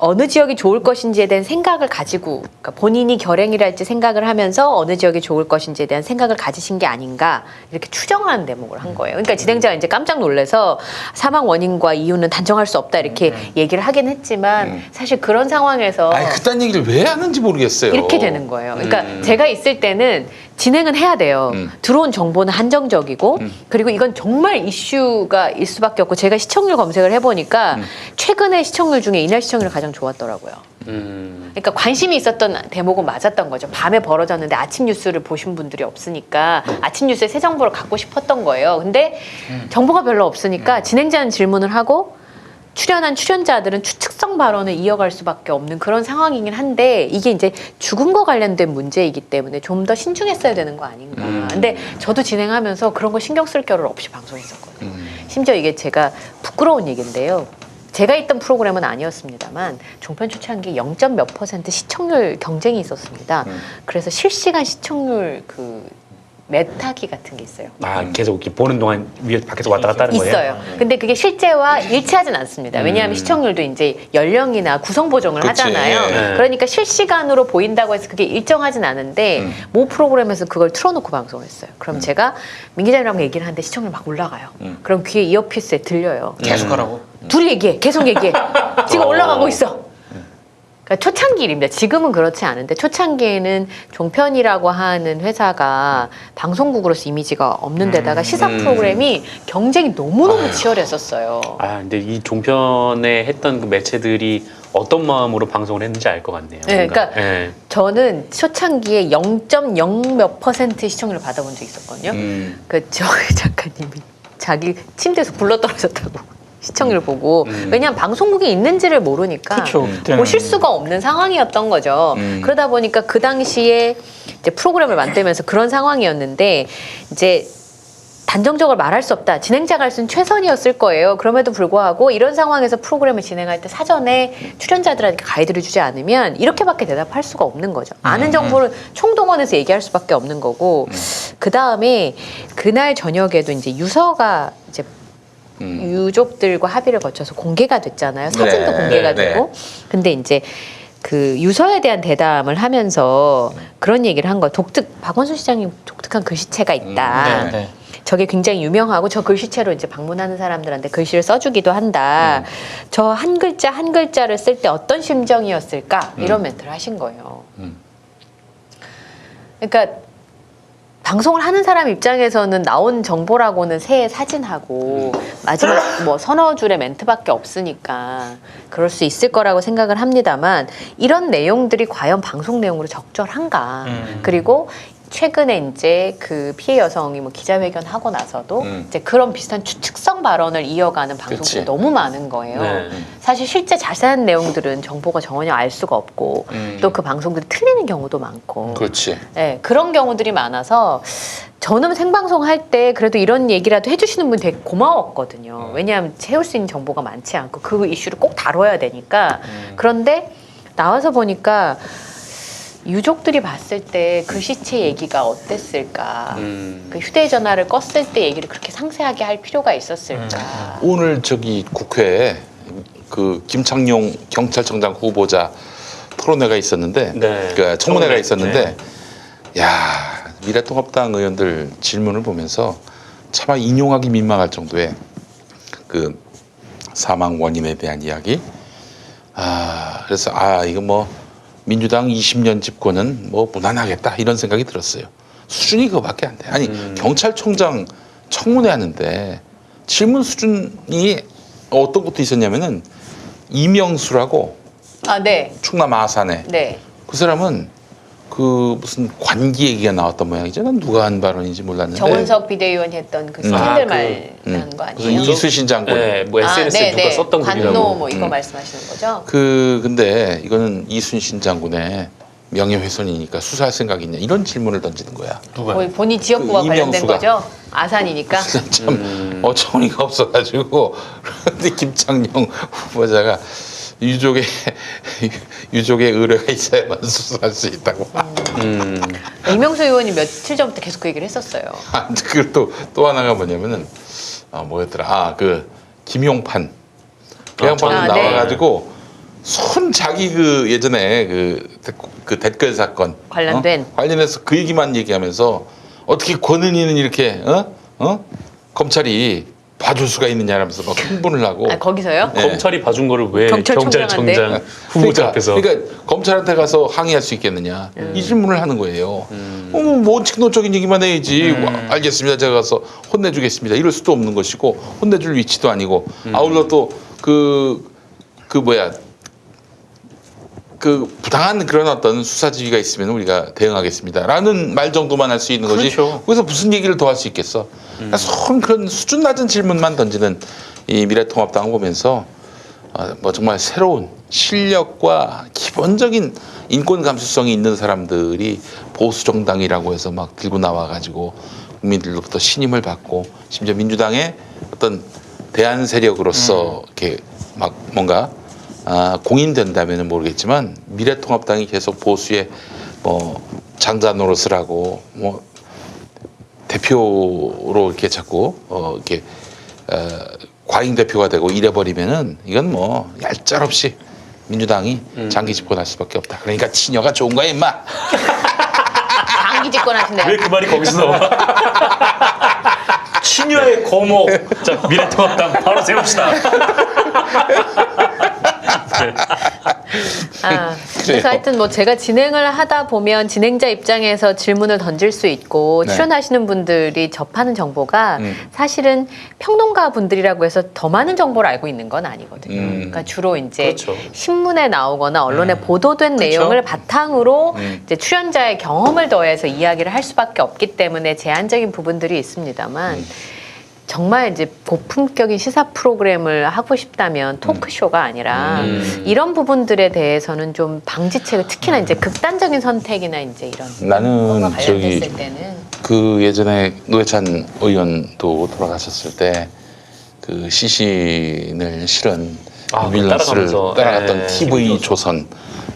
어느 지역이 좋을 것인지에 대한 생각을 가지고 그러니까 본인이 결행이라 할지 생각을 하면서 어느 지역이 좋을 것인지에 대한 생각을 가지신 게 아닌가 이렇게 추정하는 대목을 한 거예요. 그러니까 진행자가 이제 깜짝 놀라서 사망 원인과 이유는 단정할 수 없다 이렇게 얘기를 하긴 했지만 사실 그런 상황에서 아니 그딴 얘기를 왜 하는지 모르겠어요. 이렇게 되는 거예요. 그러니까 제가 있을 때는 진행은 해야 돼요. 들어온 정보는 한정적이고 그리고 이건 정말 이슈가 일 수밖에 없고 제가 시청률 검색을 해보니까 최근에 시청률 중에 이날 시청률이 가장 좋았더라고요. 그러니까 관심이 있었던 대목은 맞았던 거죠. 밤에 벌어졌는데 아침 뉴스를 보신 분들이 없으니까 아침 뉴스에 새 정보를 갖고 싶었던 거예요. 근데 정보가 별로 없으니까 진행자는 질문을 하고 출연한 출연자들은 추측성 발언을 이어갈 수밖에 없는 그런 상황이긴 한데 이게 이제 죽음과 관련된 문제이기 때문에 좀 더 신중했어야 되는 거 아닌가. 근데 저도 진행하면서 그런 거 신경 쓸 겨를 없이 방송했었거든요. 심지어 이게 제가 부끄러운 얘기인데요. 제가 있던 프로그램은 아니었습니다만 종편 초창기 0.몇% 시청률 경쟁이 있었습니다. 그래서 실시간 시청률 그 메타기 같은 게 있어요. 아 계속 이렇게 보는 동안 위에 밖에서 왔다 갔다 하는 거예요? 있어요. 근데 그게 실제와 일치하진 않습니다. 왜냐하면 시청률도 이제 연령이나 구성 보정을 그치. 하잖아요. 네. 그러니까 실시간으로 보인다고 해서 그게 일정하진 않은데 모 프로그램에서 그걸 틀어놓고 방송을 했어요. 그럼 제가 민 기자님이랑 얘기를 하는데 시청률 막 올라가요. 그럼 귀에 이어피스에 들려요. 계속 하라고. 둘이 얘기해. 계속 얘기해. 지금 올라가고 있어. 그러니까 초창기 일입니다. 지금은 그렇지 않은데 초창기에는 종편이라고 하는 회사가 방송국으로서 이미지가 없는 데다가 시사 프로그램이 경쟁이 너무너무 치열했었어요. 아 근데 이 종편에 했던 그 매체들이 어떤 마음으로 방송을 했는지 알 것 같네요. 네, 뭔가. 그러니까 네. 저는 초창기에 0.0몇 % 시청률을 받아본 적이 있었거든요. 그 저희 작가님이 자기 침대에서 굴러 떨어졌다고. 시청률 보고 왜냐하면 방송국이 있는지를 모르니까 그쵸, 그때는. 보실 수가 없는 상황이었던 거죠. 그러다 보니까 그 당시에 이제 프로그램을 만들면서 그런 상황이었는데 이제 단정적으로 말할 수 없다. 진행자가 할 수는 최선이었을 거예요. 그럼에도 불구하고 이런 상황에서 프로그램을 진행할 때 사전에 출연자들한테 가이드를 주지 않으면 이렇게밖에 대답할 수가 없는 거죠. 아는 정보를 총동원해서 얘기할 수밖에 없는 거고 그 다음에 그날 저녁에도 이제 유서가 이제 유족들과 합의를 거쳐서 공개가 됐잖아요. 사진도 네, 공개가 네, 되고. 근데 이제 그 유서에 대한 대담을 하면서 그런 얘기를 한 거예요. 박원순 시장님 독특한 글씨체가 있다. 네, 네. 저게 굉장히 유명하고 저 글씨체로 이제 방문하는 사람들한테 글씨를 써주기도 한다. 저 한 글자 한 글자를 쓸 때 어떤 심정이었을까? 이런 멘트를 하신 거예요. 그러니까 방송을 하는 사람 입장에서는 나온 정보라고는 새 사진하고 마지막 뭐 서너 줄의 멘트밖에 없으니까 그럴 수 있을 거라고 생각을 합니다만 이런 내용들이 과연 방송 내용으로 적절한가? 그리고 최근에 이제 그 피해 여성이 뭐 기자회견 하고 나서도 이제 그런 비슷한 추측성 발언을 이어가는 방송들이 그치. 너무 많은 거예요. 네. 사실 실제 자세한 내용들은 정보가 전혀 알 수가 없고 또 그 방송들이 틀리는 경우도 많고 그렇지. 네, 그런 경우들이 많아서 저는 생방송 할 때 그래도 이런 얘기라도 해주시는 분이 되게 고마웠거든요. 왜냐하면 채울 수 있는 정보가 많지 않고 그 이슈를 꼭 다뤄야 되니까. 그런데 나와서 보니까 유족들이 봤을 때 글씨체 얘기가 어땠을까? 그 휴대전화를 껐을 때 얘기를 그렇게 상세하게 할 필요가 있었을까? 오늘 저기 국회에 그 김창룡 경찰청장 후보자 토론회가 있었는데, 네. 그 청문회가 청문회. 있었는데, 야 미래통합당 의원들 질문을 보면서 차마 인용하기 민망할 정도의 그 사망 원인에 대한 이야기. 그래서 이거 뭐 민주당 20년 집권은 뭐 무난하겠다 이런 생각이 들었어요. 수준이 그거밖에 안 돼. 아니 경찰청장 청문회 하는데 질문 수준이 어떤 것도 있었냐면은 이명수라고 아, 네. 충남 아산에 네. 그 사람은 그 무슨 관기 얘기가 나왔던 모양이죠. 난 누가 한 발언인지 몰랐는데. 정은석 비대위원이 했던 그 스캔들 말한 거 무슨 아니에요? 이순신 장군. 네, 뭐 SNS에 누가 썼던 글이라고. 관노 뭐 이거 말씀하시는 거죠? 근데 이거는 이순신 장군의 명예훼손이니까 수사할 생각이 있냐 이런 질문을 던지는 거야. 거의 본인 지역구와 그 관련된 이명수가. 거죠? 아산이니까. 참 어처구니가 없어가지고 그런데 김창룡 후보자가 유족의 의뢰가 있어야만 수사할 수 있다고. 이명수 의원이 며칠 전부터 계속 그 얘기를 했었어요. 그리고 또 하나가 뭐냐면은 뭐였더라? 그 김용판 나와가지고 손 자기 그 예전에 그 댓글 사건 관련된 관련해서 그 얘기만 얘기하면서 어떻게 권은희는 이렇게 검찰이 봐줄 수가 있느냐라면서 막 흥분을 하고. 거기서요? 네. 검찰이 봐준 거를 왜 경찰청장한테? 경찰청장 후보자 앞에서 그러니까 검찰한테 가서 항의할 수 있겠느냐 이 질문을 하는 거예요. 뭐 원칙론적인 얘기만 해야지. 알겠습니다. 제가 가서 혼내주겠습니다. 이럴 수도 없는 것이고 혼내줄 위치도 아니고 아울러 또 그 부당한 그런 어떤 수사 지휘가 있으면 우리가 대응하겠습니다라는 말 정도만 할 수 있는 거지. 그렇죠. 거기서 무슨 얘기를 더 할 수 있겠어? 그러니까 손 그런 수준 낮은 질문만 던지는 이 미래통합당을 보면서 뭐 정말 새로운 실력과 기본적인 인권 감수성이 있는 사람들이 보수 정당이라고 해서 막 들고 나와가지고 국민들로부터 신임을 받고 심지어 민주당의 어떤 대안 세력으로서 이렇게 막 뭔가 공인된다면은 모르겠지만 미래통합당이 계속 보수의 뭐 장자 노릇을 하고 뭐 대표로 이렇게 자꾸 이렇게 과잉 대표가 되고 이래버리면은 이건 뭐 얄짤없이 민주당이 장기 집권할 수밖에 없다. 그러니까 친여가 좋은 거야 임마. 장기 집권하신대요. 왜 그 말이 거기서 나와? 친여의 거목. 자, 미래통합당 바로 세웁시다. 그래서 하여튼 뭐 제가 진행을 하다 보면 진행자 입장에서 질문을 던질 수 있고 네. 출연하시는 분들이 접하는 정보가 사실은 평론가 분들이라고 해서 더 많은 정보를 알고 있는 건 아니거든요. 그러니까 주로 이제 그렇죠. 신문에 나오거나 언론에 보도된 내용을 바탕으로 이제 출연자의 경험을 더해서 이야기를 할 수밖에 없기 때문에 제한적인 부분들이 있습니다만 정말 이제 고품격인 시사 프로그램을 하고 싶다면 토크쇼가 아니라 이런 부분들에 대해서는 좀 방지책을 특히나 이제 극단적인 선택이나 이제 이런 나는 거가 관련됐을 때는 그 예전에 노회찬 의원도 돌아가셨을 때 그 시신을 실은 앰뷸런스를 따라가면서. 따라갔던 네. TV 조선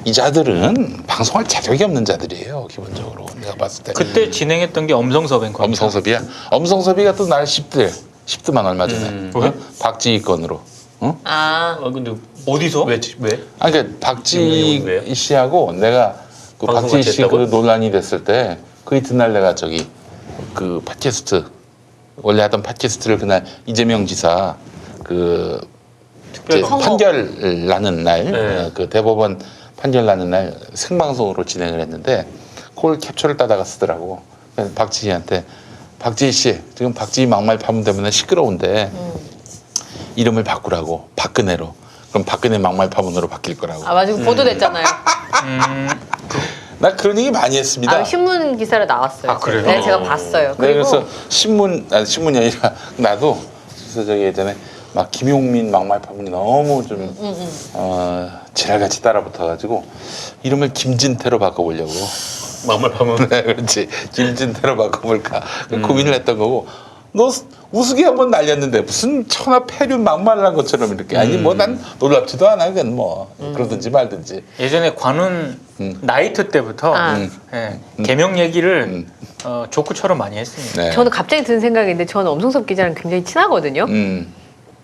이 자들은 방송할 자격이 없는 자들이에요. 기본적으로 내가 봤을 때. 그때 진행했던 게 엄성섭 앵커. 엄성섭이야. 엄성섭이가 또 날 10드만 얼마 전에 박지희 건으로. 근데 어디서? 왜? 아니 그러니까 김용희 박지희 왜요? 씨하고 내가 그 방송 박지희 같이 씨 그 했다고요? 논란이 됐을 때 그 이튿날 내가 저기 그 팟캐스트 원래 하던 팟캐스트를 그날 이재명 지사 그 이제 판결 나는 날 네. 그 대법원 판결 나는 날 생방송으로 진행을 했는데 그걸 캡처를 따다가 쓰더라고. 그래서 박지희한테 박지희 씨 지금 박지희 막말 파문 때문에 시끄러운데 이름을 바꾸라고 박근혜로. 그럼 박근혜 막말 파문으로 바뀔 거라고. 아 맞아 보도됐잖아요. 나 그런 얘기 많이 했습니다. 아, 신문 기사로 나왔어요. 아, 그래요? 네, 제가 봤어요. 네, 그리고 그래서 신문이 아니라 나도 그래서 저기 예전에 막 김용민 막말 파문이 너무 좀 지랄같이 따라붙어가지고 이름을 김진태로 바꿔보려고. 막말 파문. 네, 그렇지. 김진태로 바꿔볼까 고민을 했던 거고. 너 우스개 한번 날렸는데 무슨 천하 폐륜 막말을 한 것처럼 이렇게 아니 뭐 난 놀랍지도 않아 그건 뭐 그러든지 말든지. 예전에 관훈 나이트 때부터 아. 예, 개명 얘기를 조크처럼 많이 했습니다. 네. 저는 갑자기 드는 생각인데 저는 엄성섭 기자랑 굉장히 친하거든요.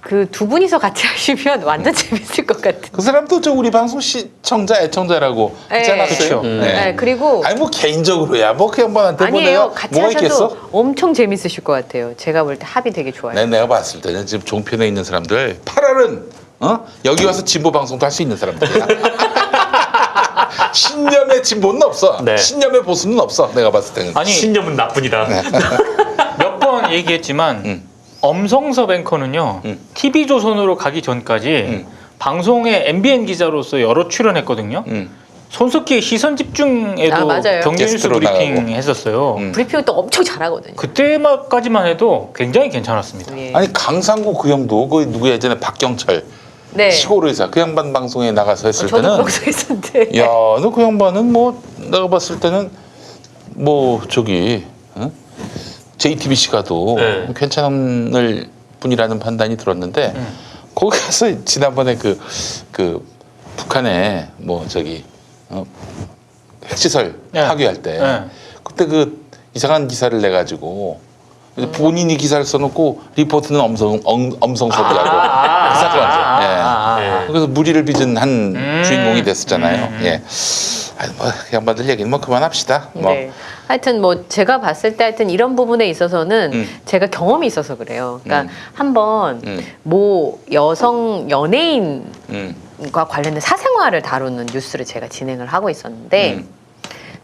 그 두 분이서 같이 하시면 완전 재밌을 것 같은. 그 사람도 저 우리 방송 시청자 애청자라고 네. 하지 않았어요? 그쵸. 네. 그리고 아니 뭐 개인적으로야 뭐 그 양반한테 뭐 아니에요. 내가 같이 뭐가 하셔도 있겠어? 엄청 재밌으실 것 같아요. 제가 볼 때 합이 되게 좋아요. 내가 봤을 때는 지금 종편에 있는 사람들 8알은 여기 와서 진보 방송도 할 수 있는 사람들이야. 신념의 진보는 없어. 네. 신념의 보수는 없어. 내가 봤을 때는. 아니 신념은 나뿐이다. 몇 번 얘기했지만 엄성섭 앵커는요 TV조선으로 가기 전까지 방송에 MBN 기자로서 여러 출연했거든요. 손석희의 시선 집중에도 아, 맞아요. 경제뉴스 게스트로 브리핑 나가고. 했었어요. 브리핑을 또 엄청 잘하거든요. 그때까지만 해도 굉장히 괜찮았습니다. 예. 아니 강상구 그 형도 그 누구 예전에 박경철 네. 시골 의사 그 양반 방송에 나가서 했을 저도 때는 방송했었는데. 야, 너 그 양반은 뭐 내가 봤을 때는 뭐 저기 JTBC가도 네. 괜찮을 분이라는 판단이 들었는데 거기 가서 지난번에 그 북한에 뭐 저기 핵시설 네. 파괴할 때 네. 그때 그 이상한 기사를 내 가지고 본인이 기사를 써놓고 리포트는 엄성섭이라고 그 사건. 예. 그래서 무리를 빚은 한 주인공이 됐었잖아요. 예. 아니 뭐 양반들 얘기는 뭐 그만합시다. 뭐. 네. 하여튼 뭐 제가 봤을 때 하여튼 이런 부분에 있어서는 제가 경험이 있어서 그래요. 그러니까 한번 모 여성 연예인과 관련된 사생활을 다루는 뉴스를 제가 진행을 하고 있었는데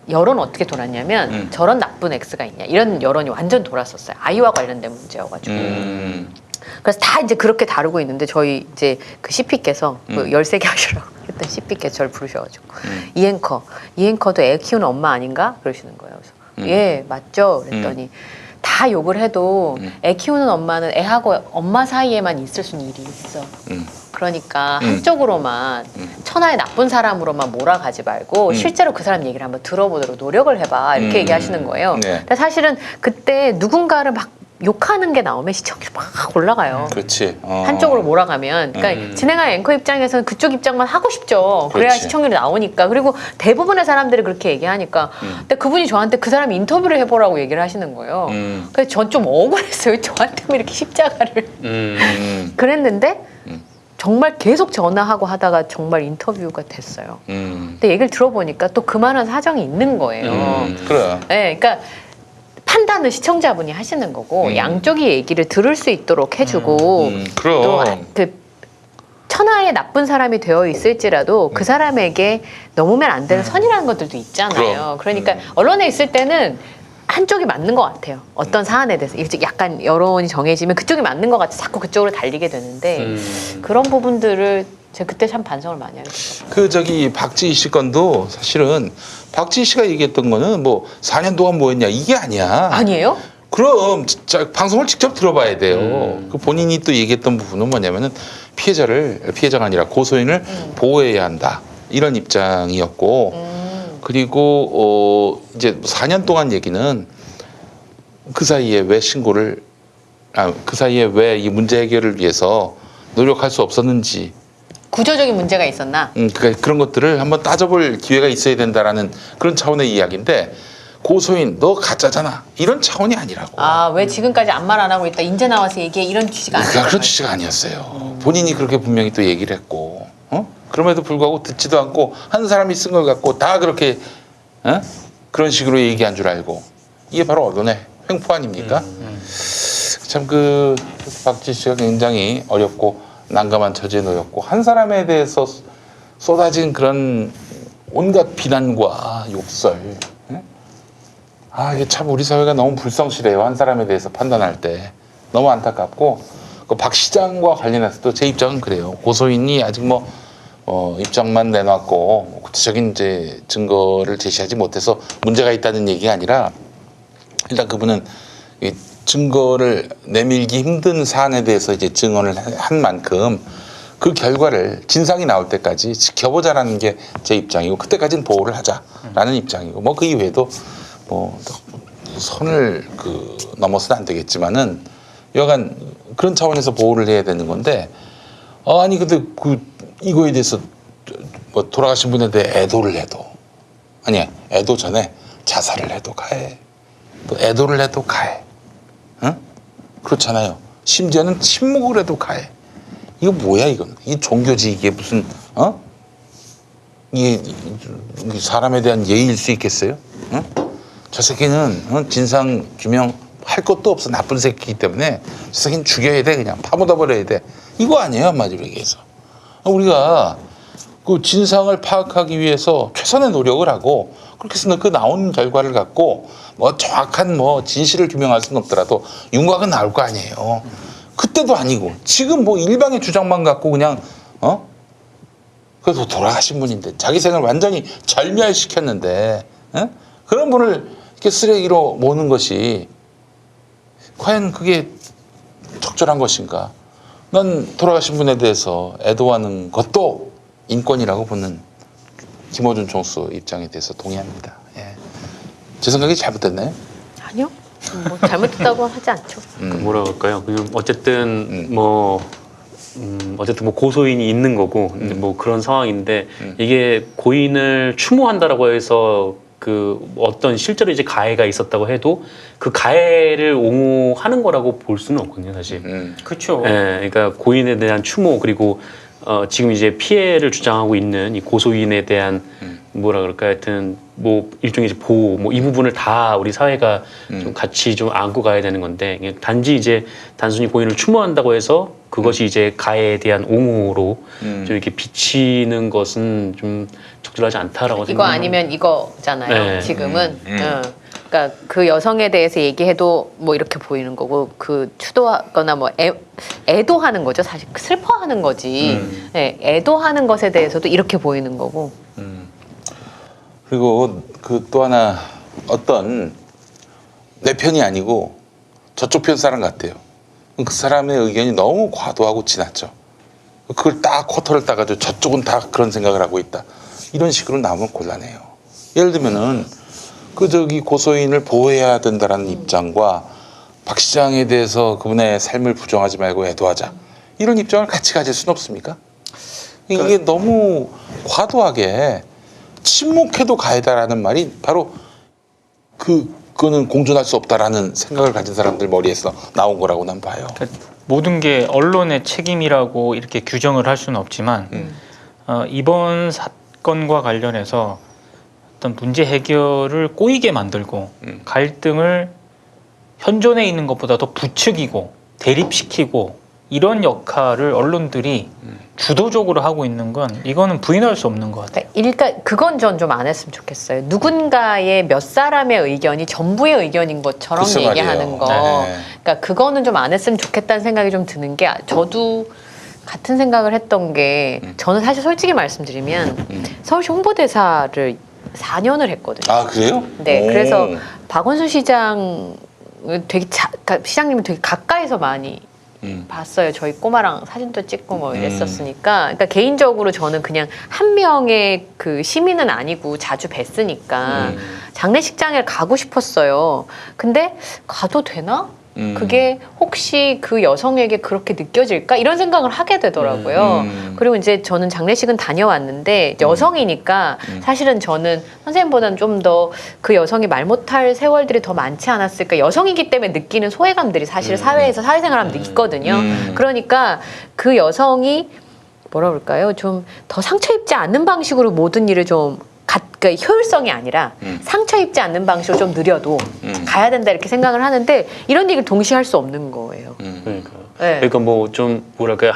여론 어떻게 돌았냐면 저런 나쁜 X가 있냐 이런 여론이 완전 돌았었어요. 아이와 관련된 문제여가지고. 그래서 다 이제 그렇게 다루고 있는데 저희 이제 그 CP께서 그 13개 하시라고 했던 CP께서 저를 부르셔가지고 이 앵커도 애 키우는 엄마 아닌가? 그러시는 거예요. 그래서 예 맞죠? 그랬더니 다 욕을 해도 애 키우는 엄마는 애하고 엄마 사이에만 있을 수는 일이 있어. 그러니까 한쪽으로만 천하의 나쁜 사람으로만 몰아가지 말고 실제로 그 사람 얘기를 한번 들어보도록 노력을 해봐 이렇게 얘기하시는 거예요. 네. 근데 사실은 그때 누군가를 막 욕하는 게 나오면 시청률이 막 올라가요. 그렇지. 한쪽으로 몰아가면 그러니까 진행한 앵커 입장에서는 그쪽 입장만 하고 싶죠. 그래야 그렇지. 시청률이 나오니까. 그리고 대부분의 사람들이 그렇게 얘기하니까 근데 그분이 저한테 그 사람 인터뷰를 해보라고 얘기를 하시는 거예요. 그래서 전 좀 억울했어요. 저한테만 이렇게 십자가를 그랬는데 정말 계속 전화하고 하다가 정말 인터뷰가 됐어요. 근데 얘기를 들어보니까 또 그만한 사정이 있는 거예요. 그래. 네, 그러니까 판단은 시청자분이 하시는 거고 양쪽이 얘기를 들을 수 있도록 해주고 그럼. 또 그 천하의 나쁜 사람이 되어 있을지라도 그 사람에게 넘으면 안 되는 선이라는 것들도 있잖아요. 그럼. 그러니까 언론에 있을 때는 한쪽이 맞는 것 같아요. 어떤 사안에 대해서 약간 여론이 정해지면 그쪽이 맞는 것 같아 자꾸 그쪽으로 달리게 되는데 그런 부분들을 제가 그때 참 반성을 많이 하게 됐어요. 그 저기 박지희 씨 건도 사실은 박지희 씨가 얘기했던 거는 뭐 4년 동안 뭐 했냐 이게 아니야. 아니에요? 그럼 진짜 방송을 직접 들어봐야 돼요. 그 본인이 또 얘기했던 부분은 뭐냐면은 피해자가 아니라 고소인을 보호해야 한다. 이런 입장이었고 그리고 이제 4년 동안 얘기는 그 사이에 왜 그 사이에 왜 이 문제 해결을 위해서 노력할 수 없었는지 구조적인 문제가 있었나? 그러니까 그런 것들을 한번 따져볼 기회가 있어야 된다라는 그런 차원의 이야기인데 고소인 너 가짜잖아 이런 차원이 아니라고. 아, 왜 지금까지 아무 말 안 하고 있다. 이제 나와서 얘기해. 이런 취지가 아니에요. 그런 취지가 아니었어요. 본인이 그렇게 분명히 또 얘기를 했고 그럼에도 불구하고 듣지도 않고 한 사람이 쓴 걸 갖고 다 그렇게 그런 식으로 얘기한 줄 알고 이게 바로 언론의 횡포 아닙니까? 참 그 박지 씨가 굉장히 어렵고 난감한 처지에 놓였고 한 사람에 대해서 쏟아진 그런 온갖 비난과 욕설. 이게 참 우리 사회가 너무 불성실해요. 한 사람에 대해서 판단할 때 너무 안타깝고 그 박 시장과 관련해서도 제 입장은 그래요. 고소인이 아직 입장만 내놨고 구체적인 이제 증거를 제시하지 못해서 문제가 있다는 얘기가 아니라 일단 그분은 이 증거를 내밀기 힘든 사안에 대해서 이제 증언을 한 만큼 그 결과를 진상이 나올 때까지 지켜보자라는 게 제 입장이고 그때까지는 보호를 하자라는 입장이고 그 이외에도 선을 넘어서는 안 되겠지만은 여간 그런 차원에서 보호를 해야 되는 건데 아니 근데 이거에 대해서 돌아가신 분에 대해 애도를 해도 아니야 애도 전에 자살을 해도 가해 또 애도를 해도 가해 그렇잖아요. 심지어는 침묵을 해도 가해. 이거 뭐야 이건? 이 종교지 이게 무슨 이게 사람에 대한 예의일 수 있겠어요? 저 새끼는 진상 규명 할 것도 없어 나쁜 새끼이기 때문에 저 새끼는 죽여야 돼 그냥 파묻어 버려야 돼 이거 아니에요 한마디로 얘기해서 우리가 그 진상을 파악하기 위해서 최선의 노력을 하고 그렇게 해서 그 나온 결과를 갖고 정확한 진실을 규명할 수는 없더라도 윤곽은 나올 거 아니에요. 그때도 아니고 지금 일방의 주장만 갖고 그냥 그래도 돌아가신 분인데 자기 생을 완전히 절멸시켰는데 그런 분을 이렇게 쓰레기로 모는 것이 과연 그게 적절한 것인가? 난 돌아가신 분에 대해서 애도하는 것도 인권이라고 보는 김어준 총수 입장에 대해서 동의합니다. 예. 제 생각이 잘못됐나요? 아니요. 잘못했다고 하지 않죠. 뭐라 그럴까요? 어쨌든 고소인이 있는 거고 그런 상황인데 이게 고인을 추모한다라고 해서 어떤 실제로 이제 가해가 있었다고 해도 그 가해를 옹호하는 거라고 볼 수는 없거든요, 사실. 그렇죠. 예, 그러니까 고인에 대한 추모 그리고 지금 이제 피해를 주장하고 있는 이 고소인에 대한 뭐라 그럴까 하여튼 일종의 이제 보호 이 부분을 다 우리 사회가 좀 같이 좀 안고 가야 되는 건데 단지 이제 단순히 고인을 추모한다고 해서 그것이 이제 가해에 대한 옹호로 좀 이렇게 비치는 것은 좀 적절하지 않다라고 이거 생각합니다. 아니면 이거잖아요. 네. 지금은. 그러니까 그 여성에 대해서 얘기해도 이렇게 보이는 거고 추도하거나 애도하는 거죠. 사실 슬퍼하는 거지. 네, 애도하는 것에 대해서도 이렇게 보이는 거고. 그리고 또 하나 어떤 내 편이 아니고 저쪽 편 사람 같아요. 그 사람의 의견이 너무 과도하고 지나쳐. 그걸 딱 코터를 따가지고 저쪽은 다 그런 생각을 하고 있다. 이런 식으로 나오면 곤란해요. 예를 들면은 고소인을 보호해야 된다라는 입장과 박 시장에 대해서 그분의 삶을 부정하지 말고 애도하자. 이런 입장을 같이 가질 수는 없습니까? 이게 너무 과도하게 침묵해도 가해다라는 말이 바로 그거는 공존할 수 없다라는 생각을 가진 사람들 머리에서 나온 거라고 난 봐요. 그러니까 모든 게 언론의 책임이라고 이렇게 규정을 할 수는 없지만 이번 사건과 관련해서 어떤 문제 해결을 꼬이게 만들고 갈등을 현존에 있는 것보다 더 부추기고 대립시키고 이런 역할을 언론들이 주도적으로 하고 있는 건 이거는 부인할 수 없는 것 같아요. 그러니까 그건 전 좀 안 했으면 좋겠어요. 누군가의 몇 사람의 의견이 전부의 의견인 것처럼 글쎄 얘기하는 말이에요. 거. 네. 그러니까 그거는 좀 안 했으면 좋겠다는 생각이 좀 드는 게 저도 같은 생각을 했던 게 저는 사실 솔직히 말씀드리면 서울시 홍보대사를 4년을 했거든요. 아 그래요? 네, 오. 그래서 박원순 시장을 그러니까 시장님을 되게 가까이서 많이 봤어요. 저희 꼬마랑 사진도 찍고 이랬었으니까. 그러니까 개인적으로 저는 그냥 한 명의 시민은 아니고 자주 뵀으니까 장례식장에 가고 싶었어요. 근데 가도 되나? 그게 혹시 그 여성에게 그렇게 느껴질까? 이런 생각을 하게 되더라고요. 그리고 이제 저는 장례식은 다녀왔는데 여성이니까 사실은 저는 선생님보다는 좀 더 그 여성이 말 못할 세월들이 더 많지 않았을까. 여성이기 때문에 느끼는 소외감들이 사실 사회에서 사회생활하면 있거든요. 그러니까 그 여성이 뭐라 그럴까요? 좀 더 상처 입지 않는 방식으로 모든 일을 좀 그러니까 효율성이 아니라 상처 입지 않는 방식으로 좀 느려도 가야 된다 이렇게 생각을 하는데 이런 얘기를 동시에 할 수 없는 거예요. 그러니까. 네. 그러니까 뭐 좀 뭐랄까요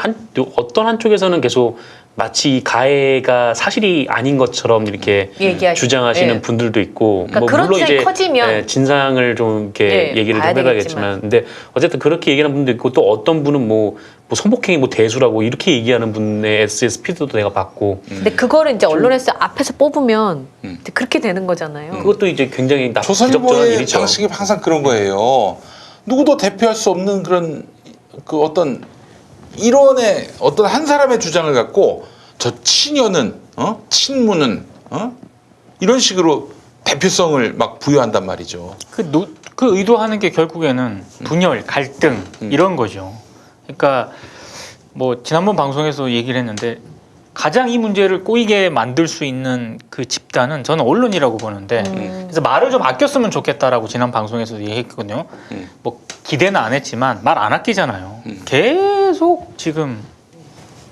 어떤 한쪽에서는 계속 마치 이 가해가 사실이 아닌 것처럼 이렇게 주장하시는 네. 분들도 있고 그러니까 그런 물론 주장이 이제 커지면 진상을 좀 이렇게 네, 얘기를 좀 봐야 해봐야겠지만 근데 어쨌든 그렇게 얘기하는 분도 있고 또 어떤 분은 뭐 성폭행이 뭐 대수라고 이렇게 얘기하는 분의 SS 피드도 내가 봤고 근데 그거를 이제 언론에서 앞에서 뽑으면 이제 그렇게 되는 거잖아요. 그것도 이제 굉장히 부적절한 조선일보의 일이죠. 방식이 항상 그런 거예요. 누구도 대표할 수 없는 그런 그 어떤 일원의 어떤 한 사람의 주장을 갖고 저 친여는 친무는 이런 식으로 대표성을 막 부여한단 말이죠. 그 의도하는 게 결국에는 분열, 갈등 이런 거죠. 그러니까 뭐 지난번 방송에서 얘기를 했는데 가장 이 문제를 꼬이게 만들 수 있는 그 집단은 저는 언론이라고 보는데 그래서 말을 좀 아꼈으면 좋겠다라고 지난 방송에서도 얘기했거든요. 뭐 기대는 안 했지만 말 안 아끼잖아요. 계속 지금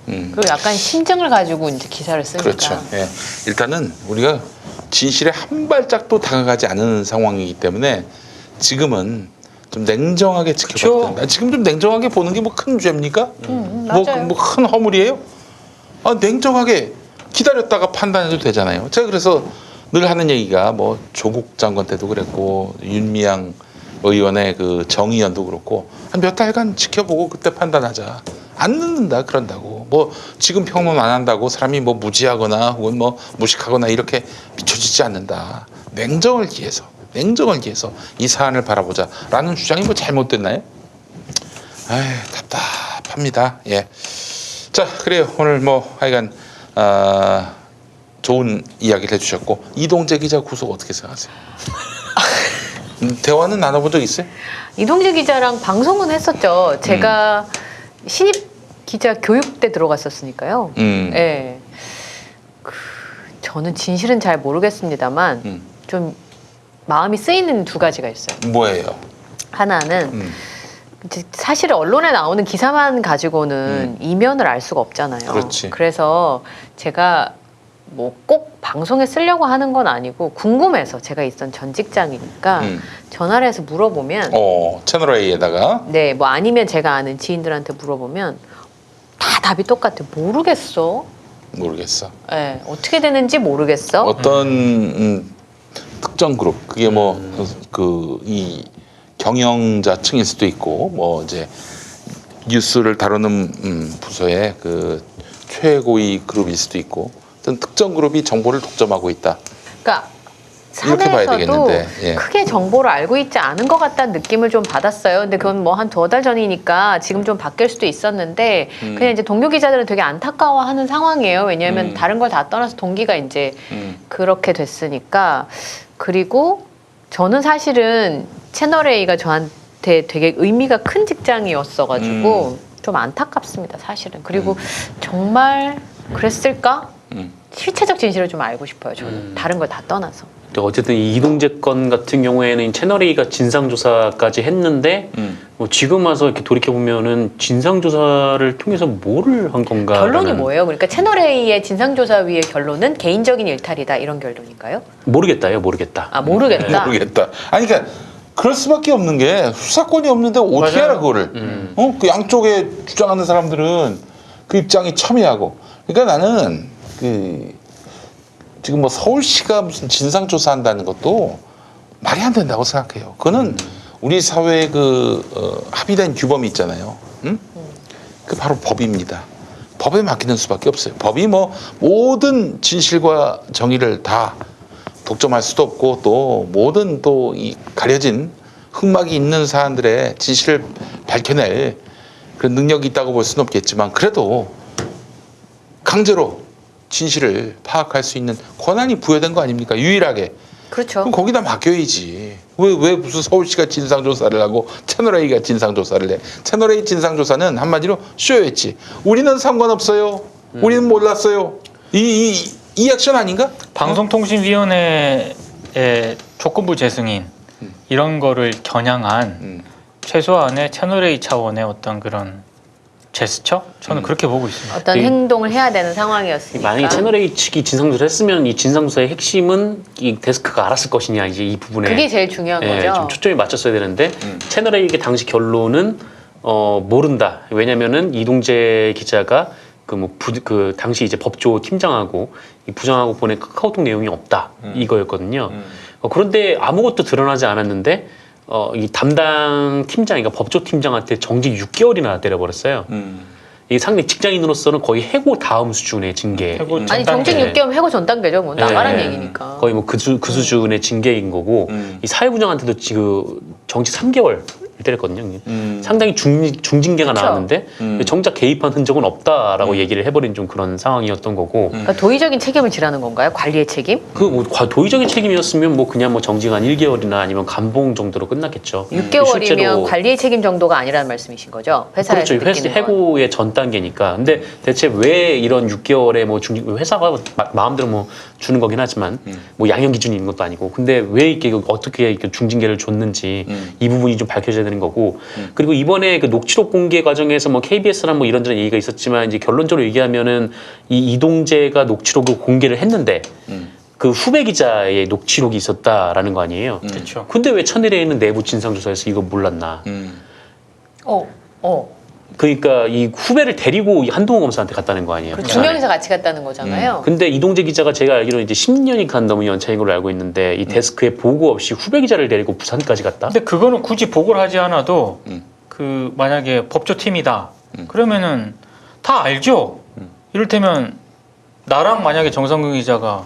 그리고 약간 심증을 가지고 이제 기사를 쓰니까. 그렇죠. 예. 일단은 우리가 진실에 한 발짝도 다가가지 않은 상황이기 때문에 지금은 좀 냉정하게 지켜봐야 된다. 지금 좀 냉정하게 보는 게 뭐 큰 죄입니까? 맞아요. 뭐 큰 허물이에요? 냉정하게 기다렸다가 판단해도 되잖아요. 제가 그래서 늘 하는 얘기가 뭐 조국 장관 때도 그랬고 윤미향 의원의 그 정의연도 그렇고 한 몇 달간 지켜보고 그때 판단하자. 안 늦는다 그런다고. 뭐 지금 평론 안 한다고 사람이 뭐 무지하거나 혹은 뭐 무식하거나 이렇게 비춰지지 않는다. 냉정을 기해서 이 사안을 바라보자라는 주장이 뭐 잘못됐나요? 답답합니다. 예. 자, 그래요. 오늘 뭐 하여간 좋은 이야기를 해주셨고 이동재 기자 구속 어떻게 생각하세요? 대화는 나눠본 적 있어요? 이동재 기자랑 방송은 했었죠. 제가 신입 기자 교육 때 들어갔었으니까요. 예. 저는 진실은 잘 모르겠습니다만 좀 마음이 쓰이는 두 가지가 있어요. 뭐예요? 하나는 이제 사실 언론에 나오는 기사만 가지고는 이면을 알 수가 없잖아요. 그렇지. 그래서 제가 뭐 꼭 방송에 쓰려고 하는 건 아니고 궁금해서 제가 있던 전 직장이니까 전화를 해서 물어보면 채널 A에다가 네, 뭐 아니면 제가 아는 지인들한테 물어보면 다 답이 똑같아요. 모르겠어. 모르겠어. 네, 어떻게 되는지 모르겠어. 어떤 특정 그룹 그게 뭐 이 경영자층일 수도 있고 뭐 이제 뉴스를 다루는 부서의 그 최고위 그룹일 수도 있고 어떤 특정 그룹이 정보를 독점하고 있다. 그러니까 이렇게 봐야 사내에서도 되겠는데, 예. 크게 정보를 알고 있지 않은 것 같다는 느낌을 좀 받았어요. 근데 그건 뭐 한 2달 전이니까 지금 좀 바뀔 수도 있었는데 그냥 이제 동료 기자들은 되게 안타까워하는 상황이에요. 왜냐하면 다른 걸 다 떠나서 동기가 이제 그렇게 됐으니까. 그리고 저는 사실은 채널 A가 저한테 되게 의미가 큰 직장이었어가지고 좀 안타깝습니다. 사실은. 그리고 정말 그랬을까? 실체적 진실을 좀 알고 싶어요. 저는 다른 걸 다 떠나서. 근데 어쨌든 이 이동재 건 같은 경우에는 채널A가 진상조사까지 했는데 뭐 지금 와서 이렇게 돌이켜 보면은 진상조사를 통해서 뭐를 한 건가? 결론이 뭐예요? 그러니까 채널A의 진상조사위의 결론은 개인적인 일탈이다 이런 결론인가요? 모르겠다요, 모르겠다. 아 모르겠다. 모르겠다. 아니 그러니까 그럴 수밖에 없는 게 수사권이 없는데 어떻게 알아 그거를? 그 양쪽에 주장하는 사람들은 그 입장이 첨예하고. 그러니까 나는 지금 뭐 서울시가 무슨 진상조사 한다는 것도 말이 안 된다고 생각해요. 그거는 우리 사회의 합의된 규범이 있잖아요. 그 바로 법입니다. 법에 맡기는 수밖에 없어요. 법이 뭐 모든 진실과 정의를 다 독점할 수도 없고 또 모든 또 이 가려진 흑막이 있는 사안들의 진실을 밝혀낼 그런 능력이 있다고 볼 수는 없겠지만 그래도 강제로 진실을 파악할 수 있는 권한이 부여된 거 아닙니까? 유일하게. 그렇죠. 그럼 거기다 맡겨야지. 왜 무슨 서울시가 진상조사를 하고 채널A가 진상조사를 해. 채널A 진상조사는 한마디로 쇼였지. 우리는 상관없어요. 우리는 몰랐어요. 이 액션 아닌가? 방송통신위원회의 조건부 재승인 이런 거를 겨냥한 최소한의 채널A 차원의 어떤 그런 제스처? 저는 그렇게 보고 있습니다. 어떤 이- 행동을 해야 되는 상황이었으니까. 만약에 채널A 측이 진상조사를 했으면 이 진상조사의 핵심은 이 데스크가 알았을 것이냐 이제 이 부분에 그게 제일 중요한 예, 거죠. 좀 초점이 맞췄어야 되는데 채널A의 당시 결론은 모른다. 왜냐면은 이동재 기자가 그 당시 이제 법조 팀장하고 이 부장하고 보낸 카카오톡 내용이 없다 이거였거든요. 그런데 아무것도 드러나지 않았는데 이 담당 팀장, 그러니까 법조 팀장한테 정직 6개월이나 때려버렸어요. 이 상대 직장인으로서는 거의 해고 다음 수준의 징계. 해고 아니 전 정직 단계. 6개월 해고 전 단계죠. 뭐 나가란 네. 얘기니까. 거의 뭐 그 수준의 징계인 거고 이 사회부장한테도 지금 정직 3개월 때렸거든요. 상당히 중징계가 그쵸. 나왔는데 정작 개입한 흔적은 없다라고 얘기를 해버린 좀 그런 상황이었던 거고 그러니까 도의적인 책임을 지라는 건가요? 관리의 책임? 그 뭐 도의적인 책임이었으면 뭐 그냥 뭐 정직 한 1개월이나 아니면 감봉 정도로 끝났겠죠. 6개월이면 실제로 관리의 책임 정도가 아니라는 말씀이신 거죠? 회사에서 그렇죠. 느끼는 건. 해고의 전 단계니까. 근데 대체 왜 이런 6개월에 뭐 회사가 마음대로 뭐 주는 거긴 하지만 뭐 양형 기준이 있는 것도 아니고. 근데 왜 이렇게 어떻게 이렇게 중징계를 줬는지 이 부분이 좀 밝혀져야 되는 거고. 그리고 이번에 그 녹취록 공개 과정에서 뭐 KBS랑 뭐 이런저런 얘기가 있었지만 이제 결론적으로 얘기하면은 이 이동재가 녹취록을 공개를 했는데 그 후배 기자의 녹취록이 있었다라는 거 아니에요. 그렇죠. 근데 왜 천일에는 내부 진상조사에서 이거 몰랐나? 그러니까 이 후배를 데리고 한동훈 검사한테 갔다는 거 아니에요. 두 명이서 같이 갔다는 거잖아요. 근데 이동재 기자가 제가 알기로는 이제 10년이 간 넘은 연차인 걸로 알고 있는데 이 데스크에 보고 없이 후배 기자를 데리고 부산까지 갔다? 근데 그거는 굳이 보고를 하지 않아도 그 만약에 법조팀이다 그러면은 다 알죠. 이를테면 나랑 만약에 정상근 기자가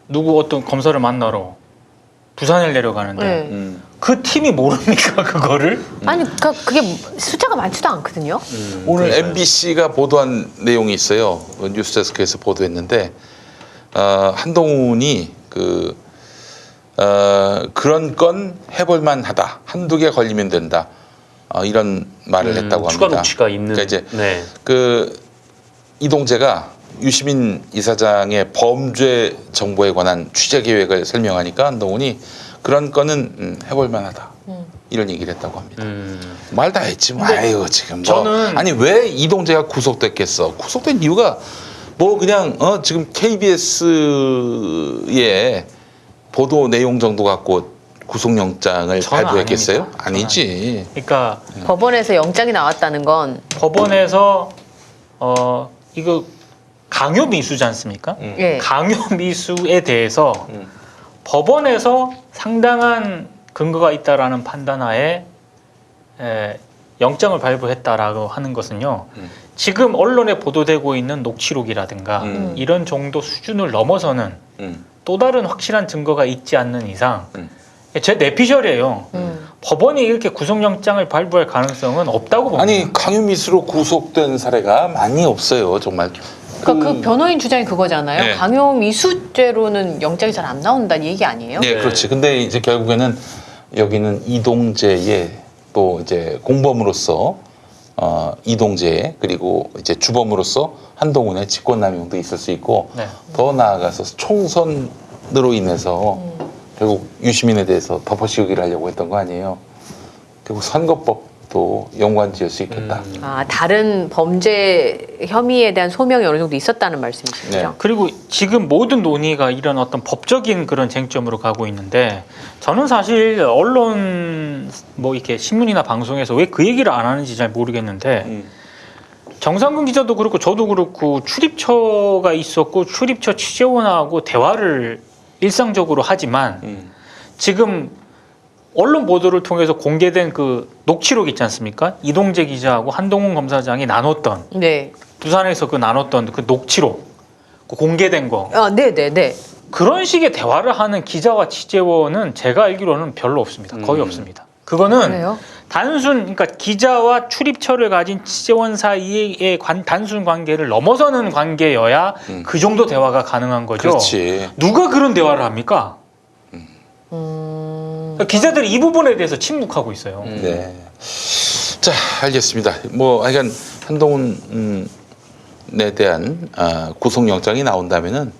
누구 어떤 검사를 만나러 부산을 내려가는데 네. 그 팀이 모릅니까 그거를? 아니, 그러니까 그게 숫자가 많지도 않거든요. 오늘 MBC가 보도한 내용이 있어요. 뉴스데스크에서 보도했는데 한동훈이 그런 건 해볼 만하다. 한두 개 걸리면 된다. 이런 말을 했다고 합니다. 추가 녹취가 있는. 그러니까 이제 네. 그 이동재가 유시민 이사장의 범죄 정보에 관한 취재 계획을 설명하니까 한동훈이 그런 거는 해볼 만하다. 이런 얘기를 했다고 합니다. 말 다 했지 뭐. 아유 지금 뭐. 저는- 아니 왜 이동재가 구속됐겠어? 구속된 이유가 뭐 그냥 지금 KBS의 보도 내용 정도 갖고 구속영장을 저는 발부했겠어요? 아닙니다. 아니지. 그러니까 법원에서 영장이 나왔다는 건 법원에서 이거 강요 미수지 않습니까? 예. 강요 미수에 대해서 법원에서 상당한 근거가 있다라는 판단하에 영장을 발부했다라고 하는 것은요. 지금 언론에 보도되고 있는 녹취록이라든가 이런 정도 수준을 넘어서는 또 다른 확실한 증거가 있지 않는 이상 제 내피셜이에요. 법원이 이렇게 구속영장을 발부할 가능성은 없다고 봅니다. 아니 강요미수로 구속된 사례가 많이 없어요. 정말. 그러니까 그 변호인 주장이 그거잖아요. 네. 강요미수죄로는 영장이 잘 안 나온다는 얘기 아니에요? 네, 그렇지. 근데 이제 결국에는 여기는 이동재의 또 이제 공범으로서 이동재 그리고 이제 주범으로서 한동훈의 직권남용도 있을 수 있고 네. 더 나아가서 총선으로 인해서 결국 유시민에 대해서 덮어씌우기를 하려고 했던 거 아니에요. 결국 선거법도 연관지을 수 있겠다. 아, 다른 범죄 혐의에 대한 소명이 어느 정도 있었다는 말씀이신 네. 거죠? 그리고 지금 모든 논의가 이런 어떤 법적인 그런 쟁점으로 가고 있는데 저는 사실 언론 뭐 이렇게 신문이나 방송에서 왜 그 얘기를 안 하는지 잘 모르겠는데 정상근 기자도 그렇고 저도 그렇고 출입처가 있었고 출입처 취재원하고 대화를 일상적으로 하지만 지금 언론 보도를 통해서 공개된 그 녹취록 있지 않습니까? 이동재 기자하고 한동훈 검사장이 나눴던 네. 부산에서 그 나눴던 그 녹취록 그 공개된 거 네네네. 그런 식의 대화를 하는 기자와 취재원은 제가 알기로는 별로 없습니다. 거의 없습니다. 그거는 그래요? 그러니까 기자와 출입처를 가진 취재원 사이의 단순 관계를 넘어서는 관계여야 그 정도 대화가 가능한 거죠. 그렇지. 누가 그런 대화를 합니까? 그러니까 기자들이 이 부분에 대해서 침묵하고 있어요. 네. 자, 알겠습니다. 뭐 하여간 한동훈에 대한 구속영장이 나온다면은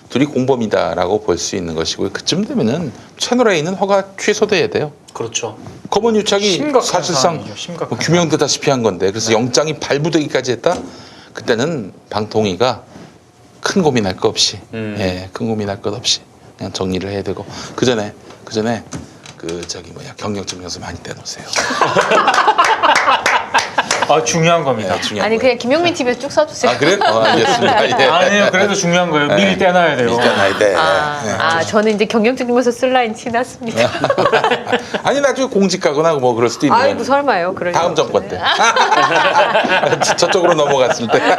둘이 공범이다라고 볼 수 있는 것이고요. 그쯤 되면은 채널 A는 허가 취소돼야 돼요. 그렇죠. 검언 유착이 심각한 사실상 상황이죠, 심각한 뭐 규명되다시피 한 건데 그래서 영장이 발부되기까지 했다. 그때는 방통위가 큰 고민할 것 없이, 큰 고민할 것 없이 그냥 정리를 해야 되고 그 전에 그 저기 뭐야 경력증명서 많이 떼놓으세요. 아 중요한 겁니다. 네, 중요한 아니 거예요. 그냥 김용민 TV에서 쭉 써주세요. 아 그래? 알겠습니다. 예. 아니요, 그래도 중요한 거예요. 미리 떼놔야 돼요. 있잖아야 돼. 아, 저는 이제 경력증명서 쓸 라인 티났습니다. 아니 나중에 공직 가거나 뭐 그럴 수도 있는 아이고 거야. 설마요. 그럴 다음 리가 정권 없네. 때 저쪽으로 넘어갔을 때.